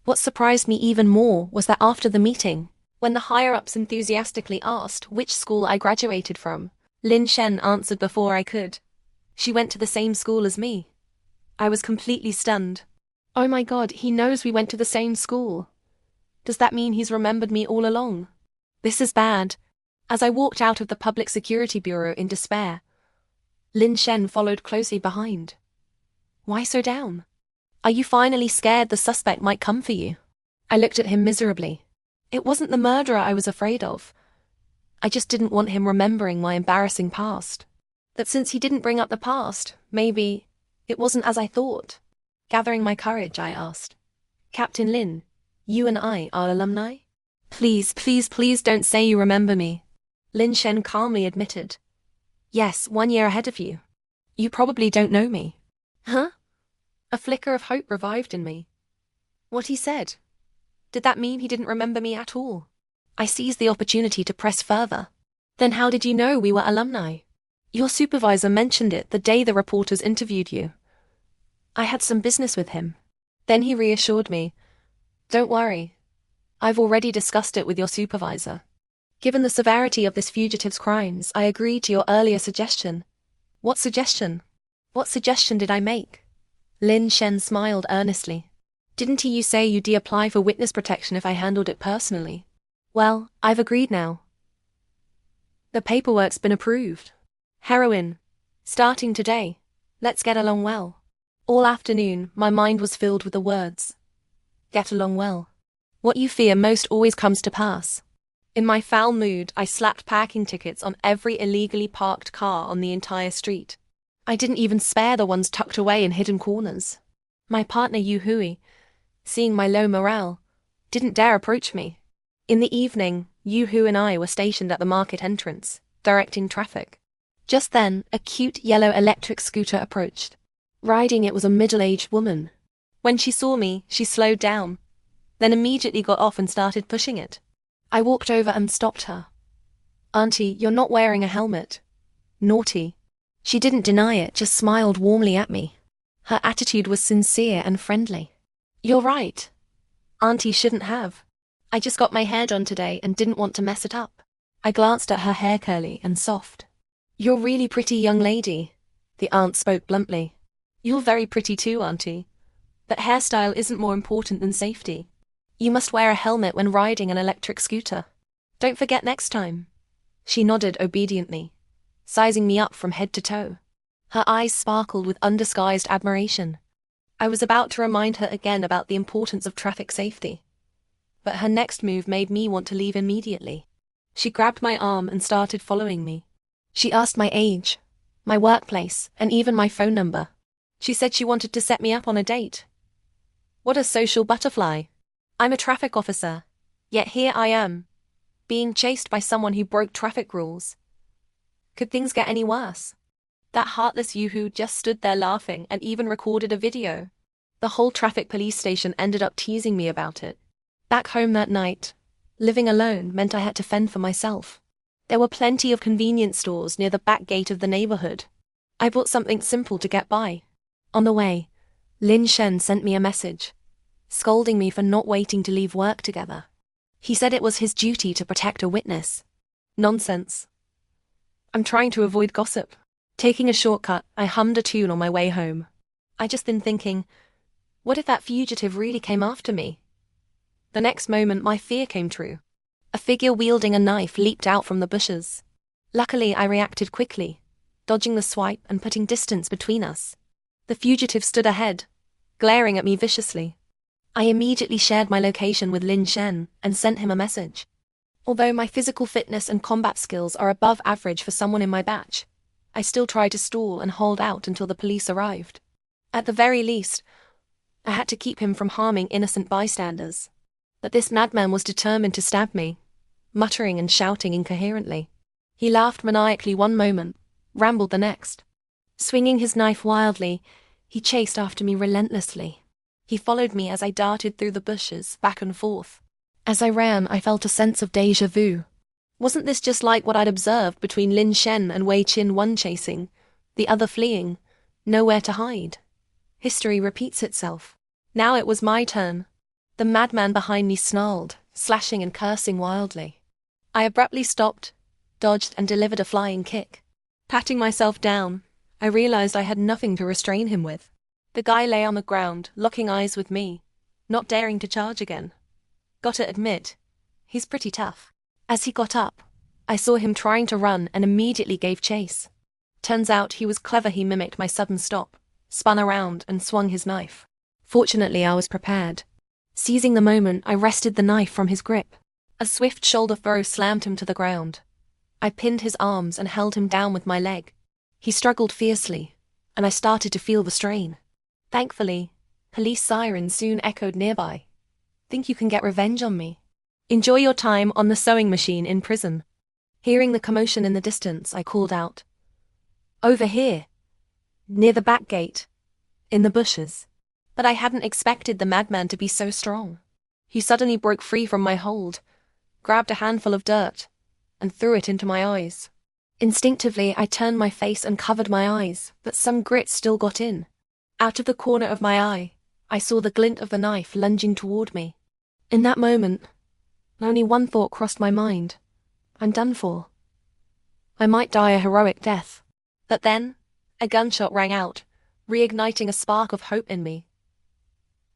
What surprised me even more was that after the meeting, when the higher-ups enthusiastically asked which school I graduated from, Lin Shen answered before I could. She went to the same school as me. I was completely stunned. Oh my God, he knows we went to the same school. Does that mean he's remembered me all along? This is bad. As I walked out of the Public Security Bureau in despair, Lin Shen followed closely behind. Why so down? Are you finally scared the suspect might come for you? I looked at him miserably. It wasn't the murderer I was afraid of. I just didn't want him remembering my embarrassing past. That since he didn't bring up the past, maybe it wasn't as I thought. Gathering my courage, I asked, Captain Lin, you and I are alumni? Please, please, please don't say you remember me. Lin Shen calmly admitted. Yes, 1 year ahead of you. You probably don't know me. Huh? A flicker of hope revived in me. What he said. Did that mean he didn't remember me at all? I seized the opportunity to press further. Then how did you know we were alumni? Your supervisor mentioned it the day the reporters interviewed you. I had some business with him. Then he reassured me. Don't worry. I've already discussed it with your supervisor. Given the severity of this fugitive's crimes, I agreed to your earlier suggestion. What suggestion? What suggestion did I make? Lin Shen smiled earnestly. Didn't you say you'd apply for witness protection if I handled it personally? Well, I've agreed now. The paperwork's been approved. Heroine. Starting today. Let's get along well. All afternoon, my mind was filled with the words. Get along well. What you fear most always comes to pass. In my foul mood, I slapped parking tickets on every illegally parked car on the entire street. I didn't even spare the ones tucked away in hidden corners. My partner Yu Hui, seeing my low morale, didn't dare approach me. In the evening, Yu Hu and I were stationed at the market entrance, directing traffic. Just then, a cute yellow electric scooter approached. Riding it was a middle-aged woman. When she saw me, she slowed down, then immediately got off and started pushing it. I walked over and stopped her. Auntie, you're not wearing a helmet. Naughty. She didn't deny it, just smiled warmly at me. Her attitude was sincere and friendly. You're right. Auntie shouldn't have. I just got my hair done today and didn't want to mess it up. I glanced at her hair curly and soft. You're really pretty, young lady. The aunt spoke bluntly. You're very pretty too, Auntie. But hairstyle isn't more important than safety. You must wear a helmet when riding an electric scooter. Don't forget next time. She nodded obediently, sizing me up from head to toe. Her eyes sparkled with undisguised admiration. I was about to remind her again about the importance of traffic safety. But her next move made me want to leave immediately. She grabbed my arm and started following me. She asked my age, my workplace, and even my phone number. She said she wanted to set me up on a date. What a social butterfly. I'm a traffic officer, yet here I am, being chased by someone who broke traffic rules. Could things get any worse? That heartless Yoo-hoo just stood there laughing and even recorded a video. The whole traffic police station ended up teasing me about it. Back home that night, living alone meant I had to fend for myself. There were plenty of convenience stores near the back gate of the neighborhood. I bought something simple to get by. On the way, Lin Shen sent me a message, scolding me for not waiting to leave work together. He said it was his duty to protect a witness. Nonsense. I'm trying to avoid gossip. Taking a shortcut, I hummed a tune on my way home. I just been thinking, what if that fugitive really came after me? The next moment, my fear came true. A figure wielding a knife leaped out from the bushes. Luckily, I reacted quickly, dodging the swipe and putting distance between us. The fugitive stood ahead, glaring at me viciously. I immediately shared my location with Lin Shen and sent him a message. Although my physical fitness and combat skills are above average for someone in my batch, I still tried to stall and hold out until the police arrived. At the very least, I had to keep him from harming innocent bystanders. But this madman was determined to stab me, muttering and shouting incoherently. He laughed maniacally one moment, rambled the next. Swinging his knife wildly, he chased after me relentlessly. He followed me as I darted through the bushes, back and forth. As I ran, I felt a sense of déjà vu. Wasn't this just like what I'd observed between Lin Shen and Wei Qin, one chasing, the other fleeing, nowhere to hide? History repeats itself. Now it was my turn. The madman behind me snarled, slashing and cursing wildly. I abruptly stopped, dodged, and delivered a flying kick. Patting myself down, I realized I had nothing to restrain him with. The guy lay on the ground, locking eyes with me, not daring to charge again. Gotta admit, he's pretty tough. As he got up, I saw him trying to run and immediately gave chase. Turns out he was clever. He mimicked my sudden stop, spun around and swung his knife. Fortunately, I was prepared. Seizing the moment, I wrested the knife from his grip. A swift shoulder throw slammed him to the ground. I pinned his arms and held him down with my leg. He struggled fiercely, and I started to feel the strain. Thankfully, police sirens soon echoed nearby. Think you can get revenge on me? Enjoy your time on the sewing machine in prison. Hearing the commotion in the distance, I called out. Over here. Near the back gate. In the bushes. But I hadn't expected the madman to be so strong. He suddenly broke free from my hold, grabbed a handful of dirt, and threw it into my eyes. Instinctively, I turned my face and covered my eyes, but some grit still got in. Out of the corner of my eye, I saw the glint of the knife lunging toward me. In that moment, only one thought crossed my mind. I'm done for. I might die a heroic death. But then, a gunshot rang out, reigniting a spark of hope in me.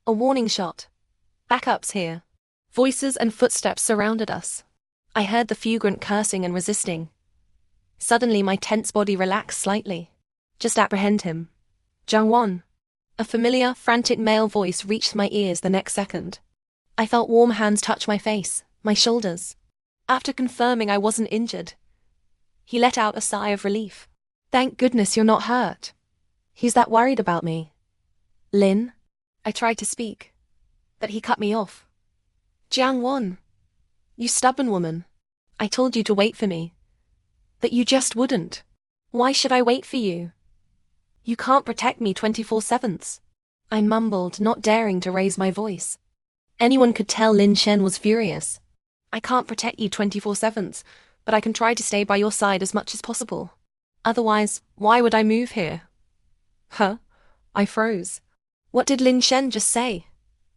A warning shot. Backup's here. Voices and footsteps surrounded us. I heard the fugant cursing and resisting. Suddenly my tense body relaxed slightly. Just apprehend him. Jiang Wan. A familiar, frantic male voice reached my ears the next second. I felt warm hands touch my face, my shoulders. After confirming I wasn't injured, he let out a sigh of relief. Thank goodness you're not hurt. He's that worried about me. Lin? I tried to speak, but he cut me off. Jiang Wan. You stubborn woman. I told you to wait for me. But you just wouldn't. Why should I wait for you? You can't protect me 24/7. I mumbled, not daring to raise my voice. Anyone could tell Lin Shen was furious. I can't protect you 24/7, but I can try to stay by your side as much as possible. Otherwise, why would I move here? Huh? I froze. What did Lin Shen just say?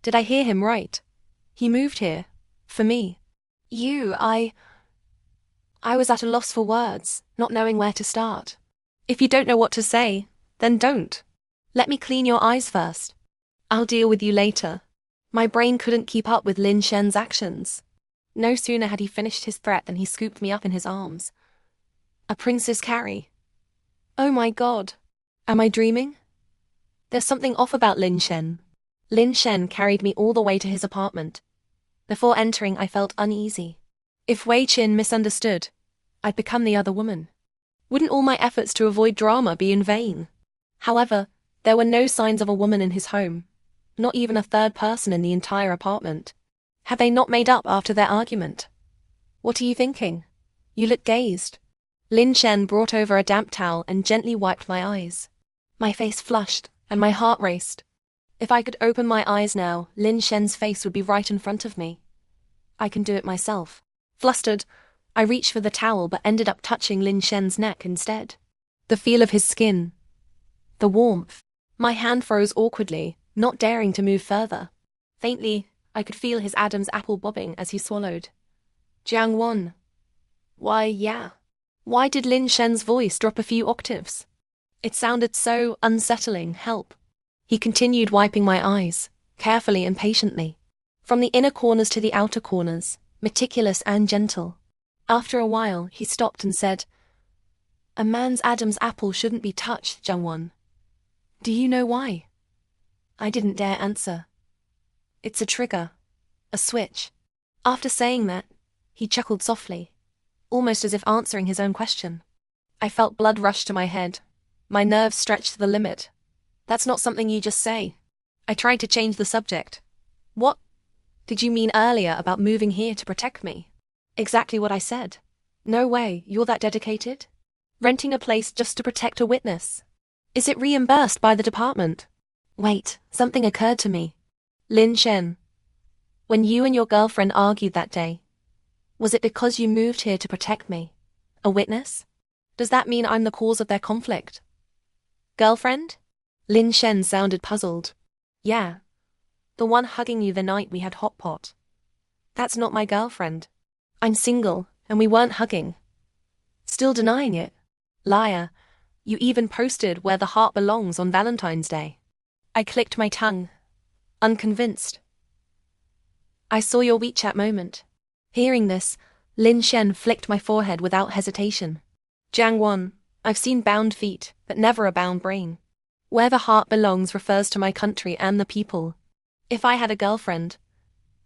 Did I hear him right? He moved here. For me. I was at a loss for words, not knowing where to start. If you don't know what to say, then don't. Let me clean your eyes first. I'll deal with you later. My brain couldn't keep up with Lin Shen's actions. No sooner had he finished his threat than he scooped me up in his arms. A princess carry. Oh my God. Am I dreaming? There's something off about Lin Shen. Lin Shen carried me all the way to his apartment. Before entering, I felt uneasy. If Wei Qin misunderstood, I'd become the other woman. Wouldn't all my efforts to avoid drama be in vain? However, there were no signs of a woman in his home, not even a third person in the entire apartment. Had they not made up after their argument? What are you thinking? You look dazed. Lin Shen brought over a damp towel and gently wiped my eyes. My face flushed, and my heart raced. If I could open my eyes now, Lin Shen's face would be right in front of me. I can do it myself. Flustered, I reached for the towel but ended up touching Lin Shen's neck instead. The feel of his skin. The warmth. My hand froze awkwardly, not daring to move further. Faintly, I could feel his Adam's apple bobbing as he swallowed. Jiang Wan. Why, yeah. Why did Lin Shen's voice drop a few octaves? It sounded so unsettling. Help. He continued wiping my eyes, carefully and patiently. From the inner corners to the outer corners, meticulous and gentle. After a while, he stopped and said, A man's Adam's apple shouldn't be touched, Jiang Wan. Do you know why? I didn't dare answer. It's a trigger. A switch. After saying that, he chuckled softly, almost as if answering his own question. I felt blood rush to my head. My nerves stretched to the limit. That's not something you just say. I tried to change the subject. What did you mean earlier about moving here to protect me? Exactly what I said. No way, you're that dedicated? Renting a place just to protect a witness? Is it reimbursed by the department? Wait, something occurred to me. Lin Shen, when you and your girlfriend argued that day, was it because you moved here to protect me? A witness? Does that mean I'm the cause of their conflict? Girlfriend? Lin Shen sounded puzzled. Yeah. The one hugging you the night we had hot pot. That's not my girlfriend. I'm single, and we weren't hugging. Still denying it. Liar. You even posted where the heart belongs on Valentine's Day. I clicked my tongue, unconvinced. I saw your WeChat moment. Hearing this, Lin Shen flicked my forehead without hesitation. Jiang Wan, I've seen bound feet, but never a bound brain. Where the heart belongs refers to my country and the people. If I had a girlfriend,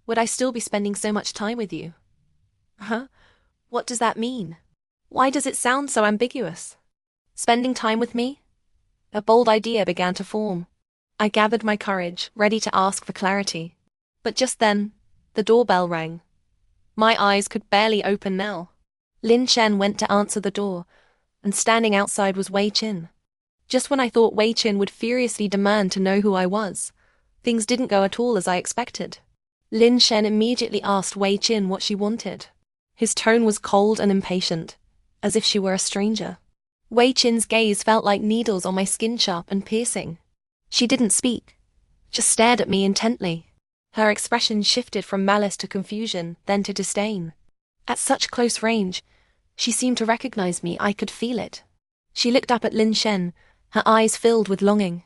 would I still be spending so much time with you? Huh? What does that mean? Why does it sound so ambiguous? Spending time with me? A bold idea began to form. I gathered my courage, ready to ask for clarity. But just then, the doorbell rang. My eyes could barely open now. Lin Shen went to answer the door, and standing outside was Wei Qin. Just when I thought Wei Qin would furiously demand to know who I was, things didn't go at all as I expected. Lin Shen immediately asked Wei Qin what she wanted. His tone was cold and impatient, as if she were a stranger. Wei Qin's gaze felt like needles on my skin, sharp and piercing. She didn't speak, just stared at me intently. Her expression shifted from malice to confusion, then to disdain. At such close range, she seemed to recognize me. I could feel it. She looked up at Lin Shen, her eyes filled with longing.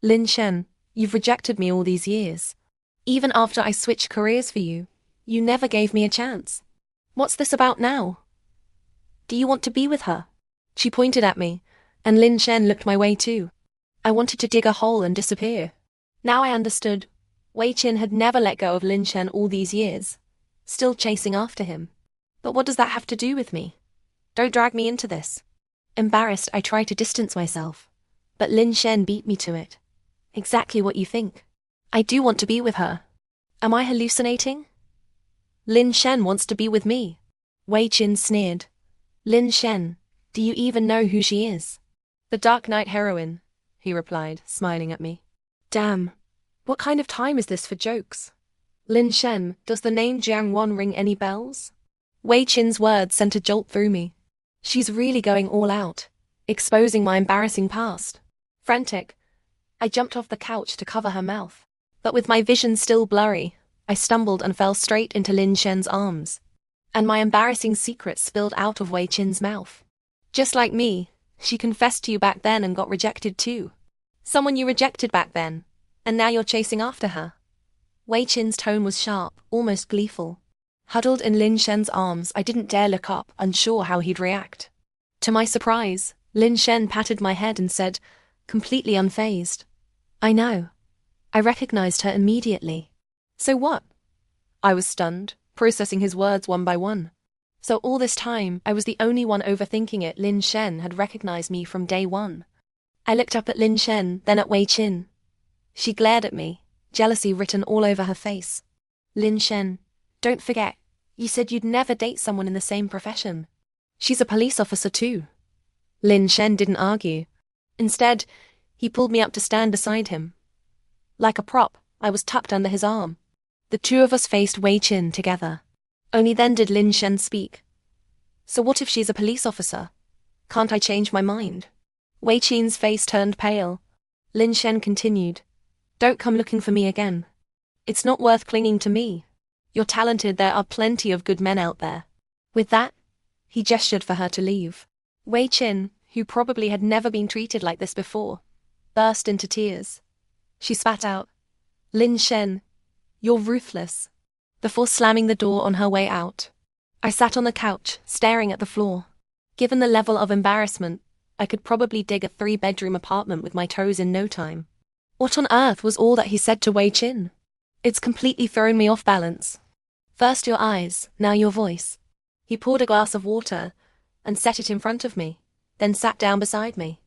Lin Shen, you've rejected me all these years. Even after I switched careers for you, you never gave me a chance. What's this about now? Do you want to be with her? She pointed at me, and Lin Shen looked my way too. I wanted to dig a hole and disappear. Now I understood. Wei Qin had never let go of Lin Shen all these years, still chasing after him. But what does that have to do with me? Don't drag me into this. Embarrassed, I tried to distance myself, but Lin Shen beat me to it. Exactly what you think. I do want to be with her. Am I hallucinating? Lin Shen wants to be with me. Wei Qin sneered. Lin Shen, do you even know who she is? The Dark Night Heroine, he replied, smiling at me. Damn, what kind of time is this for jokes? Lin Shen, does the name Jiang Wan ring any bells? Wei Qin's words sent a jolt through me. She's really going all out, exposing my embarrassing past. Frantic, I jumped off the couch to cover her mouth. But with my vision still blurry, I stumbled and fell straight into Lin Shen's arms. And my embarrassing secret spilled out of Wei Qin's mouth. Just like me, she confessed to you back then and got rejected too. Someone you rejected back then, and now you're chasing after her. Wei Qin's tone was sharp, almost gleeful. Huddled in Lin Shen's arms, I didn't dare look up, unsure how he'd react. To my surprise, Lin Shen patted my head and said, completely unfazed, I know. I recognized her immediately. So what? I was stunned, processing his words one by one. So all this time, I was the only one overthinking it. Lin Shen had recognized me from day one. I looked up at Lin Shen, then at Wei Qin. She glared at me, jealousy written all over her face. Lin Shen, don't forget, you said you'd never date someone in the same profession. She's a police officer too. Lin Shen didn't argue. Instead, he pulled me up to stand beside him. Like a prop, I was tucked under his arm. The two of us faced Wei Qin together. Only then did Lin Shen speak. So what if she's a police officer? Can't I change my mind? Wei Qin's face turned pale. Lin Shen continued. Don't come looking for me again. It's not worth clinging to me. You're talented, there are plenty of good men out there. With that, he gestured for her to leave. Wei Qin, who probably had never been treated like this before, burst into tears. She spat out, Lin Shen, you're ruthless, before slamming the door on her way out. I sat on the couch, staring at the floor. Given the level of embarrassment, I could probably dig a 3-bedroom apartment with my toes in no time. What on earth was all that he said to Wei Qin? It's completely thrown me off balance. First your eyes, now your voice. He poured a glass of water and set it in front of me, then sat down beside me.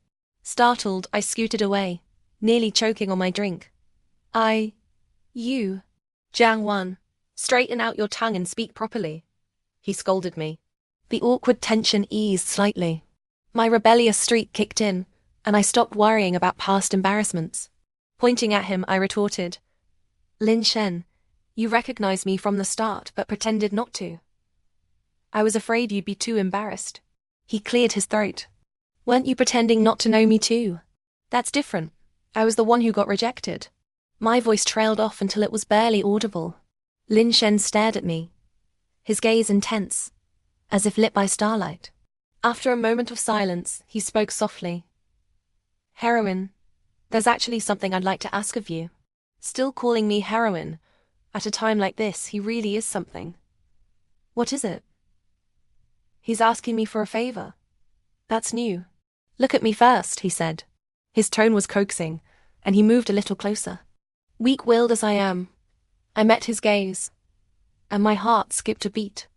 Startled, I scooted away, nearly choking on my drink. You, Jiang Wan, straighten out your tongue and speak properly. He scolded me. The awkward tension eased slightly. My rebellious streak kicked in, and I stopped worrying about past embarrassments. Pointing at him, I retorted, Lin Shen, you recognized me from the start but pretended not to. I was afraid you'd be too embarrassed. He cleared his throat. Weren't you pretending not to know me too? That's different. I was the one who got rejected. My voice trailed off until it was barely audible. Lin Shen stared at me, his gaze intense, as if lit by starlight. After a moment of silence, he spoke softly. Heroine, There's actually something I'd like to ask of you. Still calling me heroine. At a time like this, he really is something. What is it? He's asking me for a favor. That's new. Look at me first, he said. His tone was coaxing, and he moved a little closer. Weak-willed as I am, I met his gaze, and my heart skipped a beat.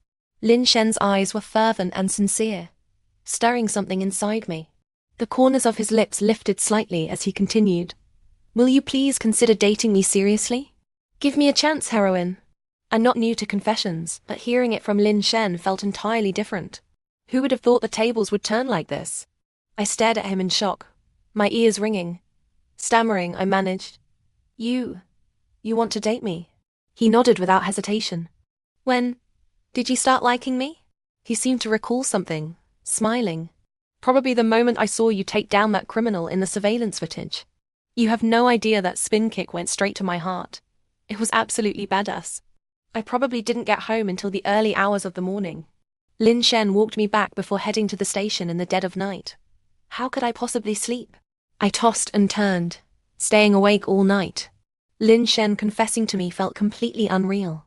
Lin Shen's eyes were fervent and sincere, stirring something inside me. The corners of his lips lifted slightly as he continued. Will you please consider dating me seriously? Give me a chance, heroine. I'm not new to confessions, but hearing it from Lin Shen felt entirely different. Who would have thought the tables would turn like this? I stared at him in shock, my ears ringing. Stammering, I managed. You want to date me? He nodded without hesitation. When did you start liking me? He seemed to recall something, smiling. Probably the moment I saw you take down that criminal in the surveillance footage. You have no idea that spin kick went straight to my heart. It was absolutely badass. I probably didn't get home until the early hours of the morning. Lin Shen walked me back before heading to the station in the dead of night. How could I possibly sleep? I tossed and turned, staying awake all night. Lin Shen confessing to me felt completely unreal.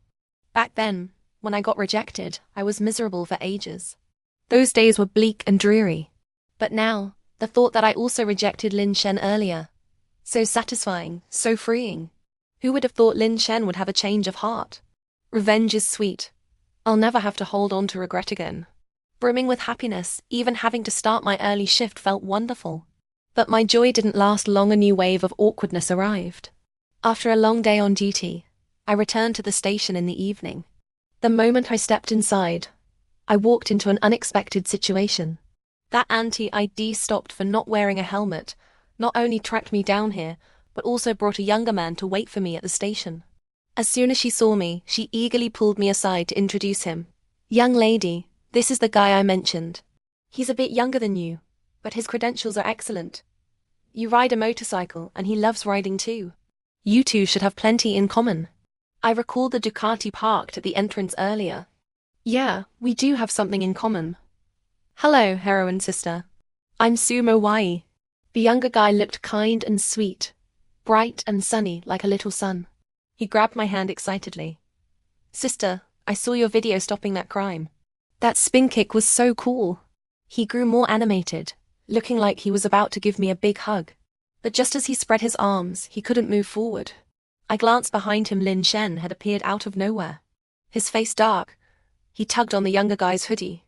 Back then, when I got rejected, I was miserable for ages. Those days were bleak and dreary. But now, the thought that I also rejected Lin Shen earlier. So satisfying, so freeing. Who would have thought Lin Shen would have a change of heart? Revenge is sweet. I'll never have to hold on to regret again. Brimming with happiness, even having to start my early shift felt wonderful. But my joy didn't last long. A new wave of awkwardness arrived. After a long day on duty, I returned to the station in the evening. The moment I stepped inside, I walked into an unexpected situation. That anti-ID stopped for not wearing a helmet not only tracked me down here, but also brought a younger man to wait for me at the station. As soon as she saw me, she eagerly pulled me aside to introduce him. Young lady, this is the guy I mentioned. He's a bit younger than you, but his credentials are excellent. You ride a motorcycle, and he loves riding too. You two should have plenty in common. I recalled the Ducati parked at the entrance earlier. Yeah, we do have something in common. Hello, heroine sister. I'm Sumo Wai. The younger guy looked kind and sweet, bright and sunny like a little sun. He grabbed my hand excitedly. Sister, I saw your video stopping that crime. That spin kick was so cool. He grew more animated, looking like he was about to give me a big hug. But just as he spread his arms, he couldn't move forward. I glanced behind him. Lin Shen had appeared out of nowhere. His face dark, he tugged on the younger guy's hoodie,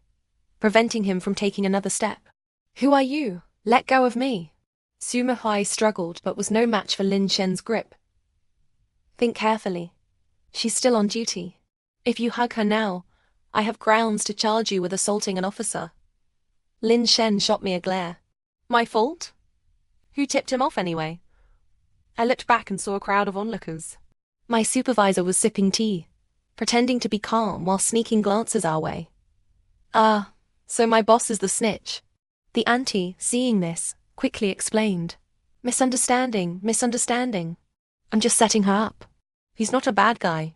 preventing him from taking another step. Who are you? Let go of me. Sumo Hai struggled but was no match for Lin Shen's grip. Think carefully. She's still on duty. If you hug her now, I have grounds to charge you with assaulting an officer. Lin Shen shot me a glare. My fault? Who tipped him off anyway? I looked back and saw a crowd of onlookers. My supervisor was sipping tea, pretending to be calm while sneaking glances our way. Ah, so my boss is the snitch. The auntie, seeing this, quickly explained. Misunderstanding. I'm just setting her up. He's not a bad guy.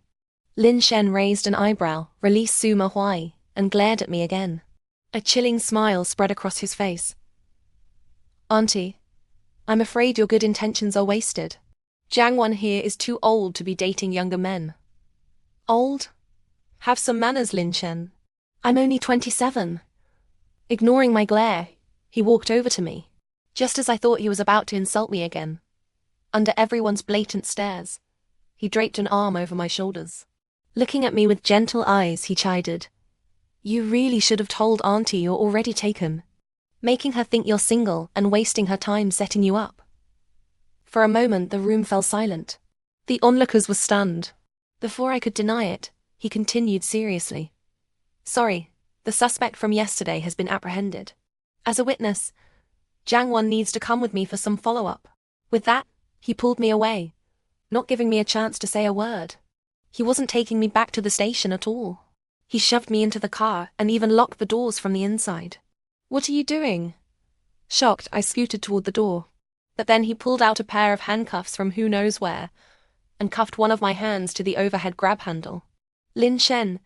Lin Shen raised an eyebrow, released Sumo Huai, and glared at me again. A chilling smile spread across his face. Auntie, I'm afraid your good intentions are wasted. Jiang Wan here is too old to be dating younger men. Old? Have some manners, Lin Shen. I'm only 27. Ignoring my glare, he walked over to me, just as I thought he was about to insult me again. Under everyone's blatant stares, he draped an arm over my shoulders. Looking at me with gentle eyes, he chided. You really should have told Auntie you're already taken, making her think you're single and wasting her time setting you up. For a moment, the room fell silent. The onlookers were stunned. Before I could deny it, he continued seriously. Sorry, the suspect from yesterday has been apprehended. As a witness, Jiang Wan needs to come with me for some follow-up. With that, he pulled me away, not giving me a chance to say a word. He wasn't taking me back to the station at all. He shoved me into the car and even locked the doors from the inside. What are you doing? Shocked, I scooted toward the door. But then he pulled out a pair of handcuffs from who knows where and cuffed one of my hands to the overhead grab handle. Lin Shen,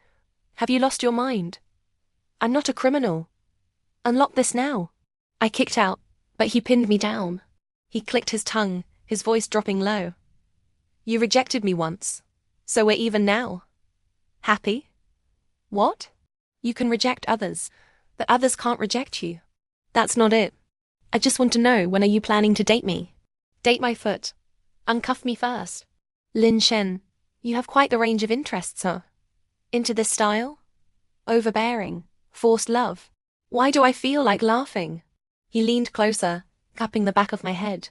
have you lost your mind? I'm not a criminal. Unlock this now. I kicked out, but he pinned me down. He clicked his tongue, his voice dropping low. You rejected me once. So we're even now. Happy? What? You can reject others, but others can't reject you. That's not it. I just want to know, when are you planning to date me? Date my foot. Uncuff me first. Lin Shen, you have quite the range of interests, huh? Into this style? Overbearing, forced love. Why do I feel like laughing? He leaned closer, cupping the back of my head.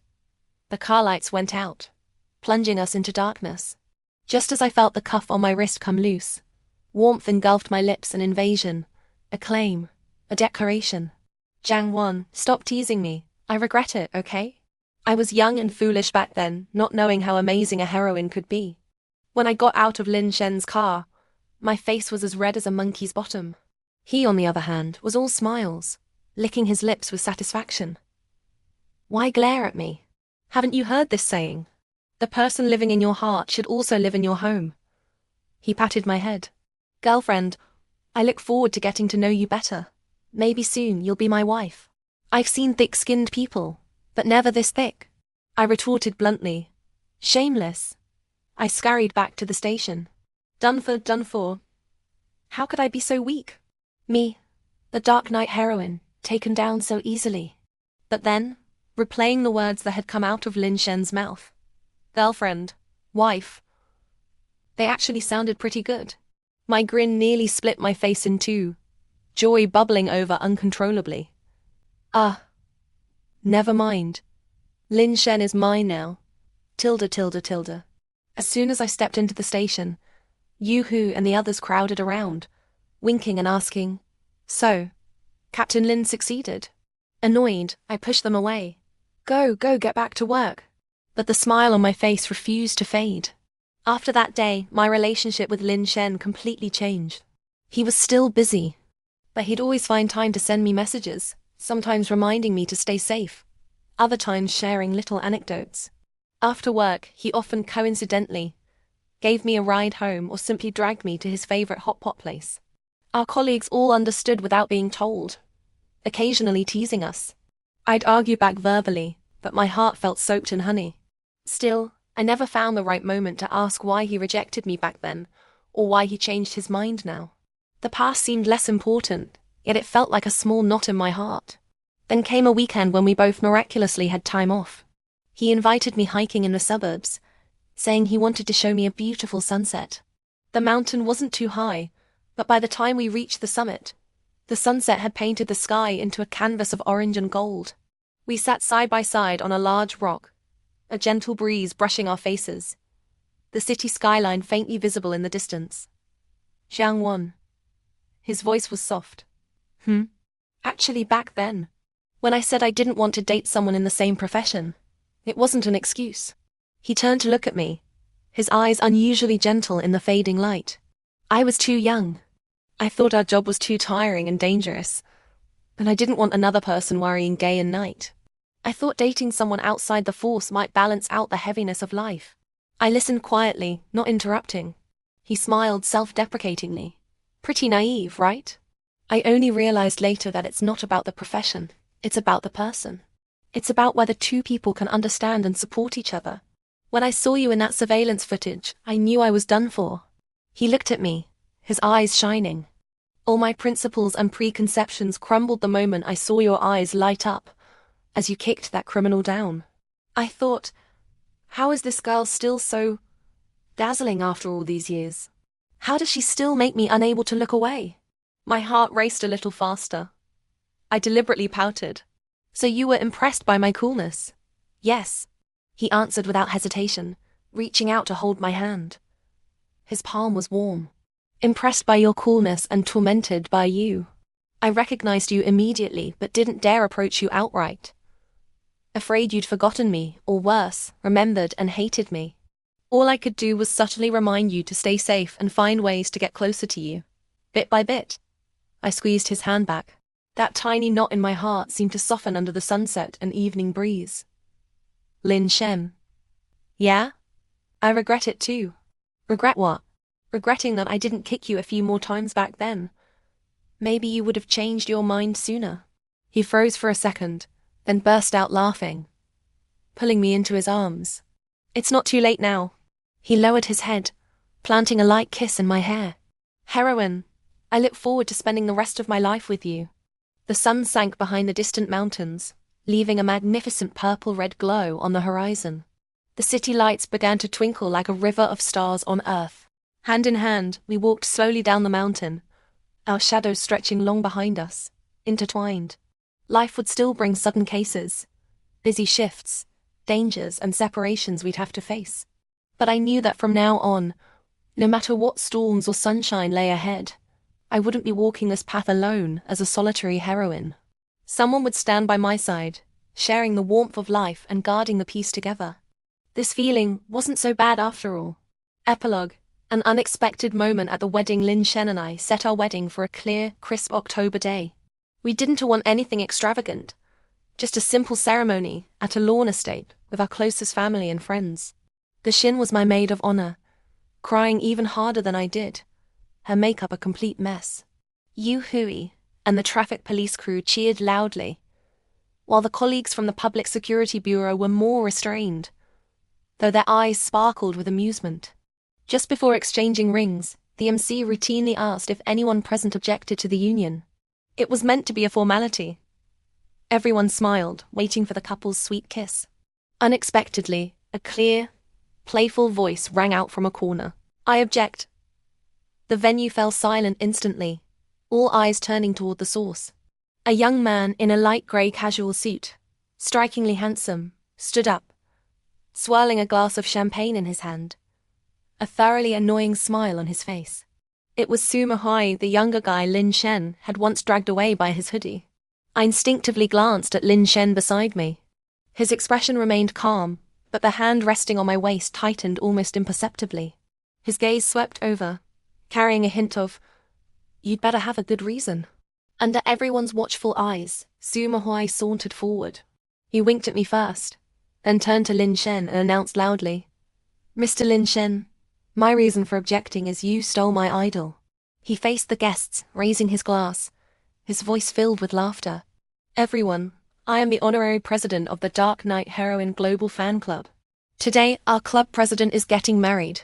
The car lights went out, plunging us into darkness. Just as I felt the cuff on my wrist come loose, warmth engulfed my lips, an invasion, a claim, a declaration. Jiang Wan, stop teasing me. I regret it, okay? I was young and foolish back then, not knowing how amazing a heroine could be. When I got out of Lin Shen's car, my face was as red as a monkey's bottom. He, on the other hand, was all smiles, licking his lips with satisfaction. Why glare at me? Haven't you heard this saying? The person living in your heart should also live in your home. He patted my head. Girlfriend, I look forward to getting to know you better. Maybe soon you'll be my wife. I've seen thick-skinned people, but never this thick. I retorted bluntly. Shameless. I scurried back to the station. Done for, done for. How could I be so weak? Me, the dark night heroine, taken down so easily. But then, replaying the words that had come out of Lin Shen's mouth. Girlfriend, wife. They actually sounded pretty good. My grin nearly split my face in two, joy bubbling over uncontrollably. Never mind. Lin Shen is mine now. Tilde, tilde, tilde. As soon as I stepped into the station, Yoo-hoo and the others crowded around, winking and asking, So, Captain Lin succeeded? Annoyed, I pushed them away. Go, get back to work. But the smile on my face refused to fade. After that day, my relationship with Lin Shen completely changed. He was still busy, but he'd always find time to send me messages, sometimes reminding me to stay safe, other times sharing little anecdotes. After work, he often coincidentally gave me a ride home or simply dragged me to his favorite hot pot place. Our colleagues all understood without being told, occasionally teasing us. I'd argue back verbally, but my heart felt soaked in honey. Still, I never found the right moment to ask why he rejected me back then, or why he changed his mind now. The past seemed less important, yet it felt like a small knot in my heart. Then came a weekend when we both miraculously had time off. He invited me hiking in the suburbs, saying he wanted to show me a beautiful sunset. The mountain wasn't too high, but by the time we reached the summit, the sunset had painted the sky into a canvas of orange and gold. We sat side by side on a large rock, a gentle breeze brushing our faces, the city skyline faintly visible in the distance. Jiang Wan. His voice was soft. Actually, back then, when I said I didn't want to date someone in the same profession, it wasn't an excuse. He turned to look at me, his eyes unusually gentle in the fading light. I was too young. I thought our job was too tiring and dangerous, and I didn't want another person worrying day and night. I thought dating someone outside the force might balance out the heaviness of life. I listened quietly, not interrupting. He smiled self-deprecatingly. Pretty naive, right? I only realized later that it's not about the profession, it's about the person. It's about whether two people can understand and support each other. When I saw you in that surveillance footage, I knew I was done for. He looked at me, his eyes shining. All my principles and preconceptions crumbled the moment I saw your eyes light up as you kicked that criminal down. I thought, how is this girl still so dazzling after all these years? How does she still make me unable to look away? My heart raced a little faster. I deliberately pouted. So you were impressed by my coolness? Yes, he answered without hesitation, reaching out to hold my hand. His palm was warm. Impressed by your coolness and tormented by you. I recognized you immediately but didn't dare approach you outright. Afraid you'd forgotten me, or worse, remembered and hated me. All I could do was subtly remind you to stay safe and find ways to get closer to you. Bit by bit. I squeezed his hand back. That tiny knot in my heart seemed to soften under the sunset and evening breeze. Lin Shen. Yeah? I regret it too. Regret what? Regretting that I didn't kick you a few more times back then. Maybe you would have changed your mind sooner. He froze for a second, then burst out laughing. pulling me into his arms. It's not too late now. He lowered his head, planting a light kiss in my hair. Heroine, I look forward to spending the rest of my life with you. The sun sank behind the distant mountains, leaving a magnificent purple-red glow on the horizon. The city lights began to twinkle like a river of stars on earth. Hand in hand, we walked slowly down the mountain, our shadows stretching long behind us, intertwined. Life would still bring sudden cases, busy shifts, dangers and separations we'd have to face. But I knew that from now on, no matter what storms or sunshine lay ahead, I wouldn't be walking this path alone as a solitary heroine. Someone would stand by my side, sharing the warmth of life and guarding the peace together. This feeling wasn't so bad after all. Epilogue. An unexpected moment at the wedding. Lin Shen and I set our wedding for a clear, crisp October day. We didn't want anything extravagant, just a simple ceremony at a lawn estate with our closest family and friends. The Shin was my maid of honor, crying even harder than I did, her makeup a complete mess. Yu Hui and the traffic police crew cheered loudly, while the colleagues from the Public Security Bureau were more restrained, though their eyes sparkled with amusement. Just before exchanging rings, the MC routinely asked if anyone present objected to the union. It was meant to be a formality. Everyone smiled, waiting for the couple's sweet kiss. Unexpectedly, a clear, playful voice rang out from a corner. I object. The venue fell silent instantly, all eyes turning toward the source. A young man in a light grey casual suit, strikingly handsome, stood up, swirling a glass of champagne in his hand, a thoroughly annoying smile on his face. It was Suma Hai, the younger guy Lin Shen had once dragged away by his hoodie. I instinctively glanced at Lin Shen beside me. His expression remained calm, but the hand resting on my waist tightened almost imperceptibly. His gaze swept over, carrying a hint of, "You'd better have a good reason." Under everyone's watchful eyes, Suma Hai sauntered forward. He winked at me first, then turned to Lin Shen and announced loudly, "Mr. Lin Shen, my reason for objecting is you stole my idol." He faced the guests, raising his glass, his voice filled with laughter. "Everyone, I am the honorary president of the Dark Night Heroine Global Fan Club. Today, our club president is getting married.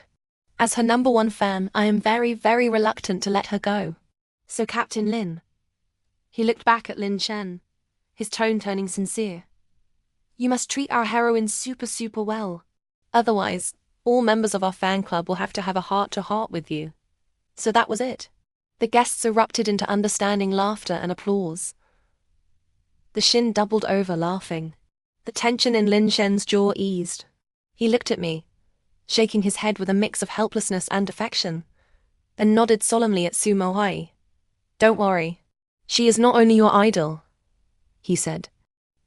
As her #1 fan, I am very, very reluctant to let her go. So Captain Lin." He looked back at Lin Shen, his tone turning sincere. "You must treat our heroine super well. Otherwise, all members of our fan club will have to have a heart-to-heart with you." So that was it. The guests erupted into understanding laughter and applause. The Shin doubled over, laughing. The tension in Lin Shen's jaw eased. He looked at me, shaking his head with a mix of helplessness and affection, then nodded solemnly at Sumo Hai. "Don't worry. She is not only your idol," he said,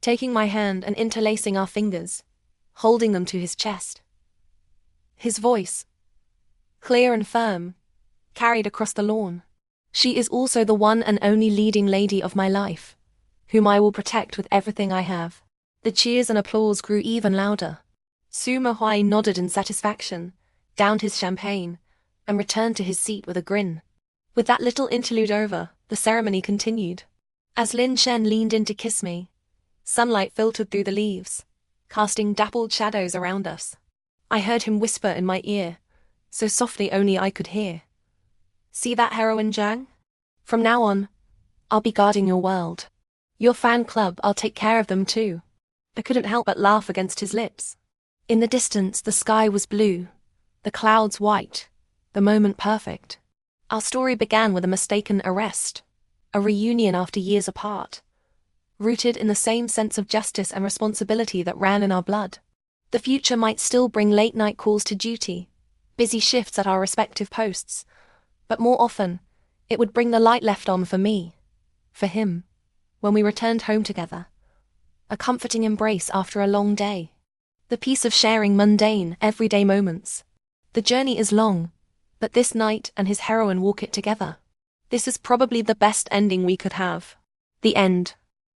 taking my hand and interlacing our fingers, holding them to his chest. His voice, clear and firm, carried across the lawn. "She is also the one and only leading lady of my life, whom I will protect with everything I have." The cheers and applause grew even louder. Sumo Hai nodded in satisfaction, downed his champagne, and returned to his seat with a grin. With that little interlude over, the ceremony continued. As Lin Shen leaned in to kiss me, sunlight filtered through the leaves, casting dappled shadows around us. I heard him whisper in my ear, so softly only I could hear. "See that heroine, Jiang? From now on, I'll be guarding your world. Your fan club, I'll take care of them too." I couldn't help but laugh against his lips. In the distance, the sky was blue, the clouds white, the moment perfect. Our story began with a mistaken arrest, a reunion after years apart, rooted in the same sense of justice and responsibility that ran in our blood. The future might still bring late-night calls to duty, busy shifts at our respective posts, but more often, it would bring the light left on for me, for him, when we returned home together. A comforting embrace after a long day. The peace of sharing mundane, everyday moments. The journey is long, but this knight and his heroine walk it together. This is probably the best ending we could have. The end.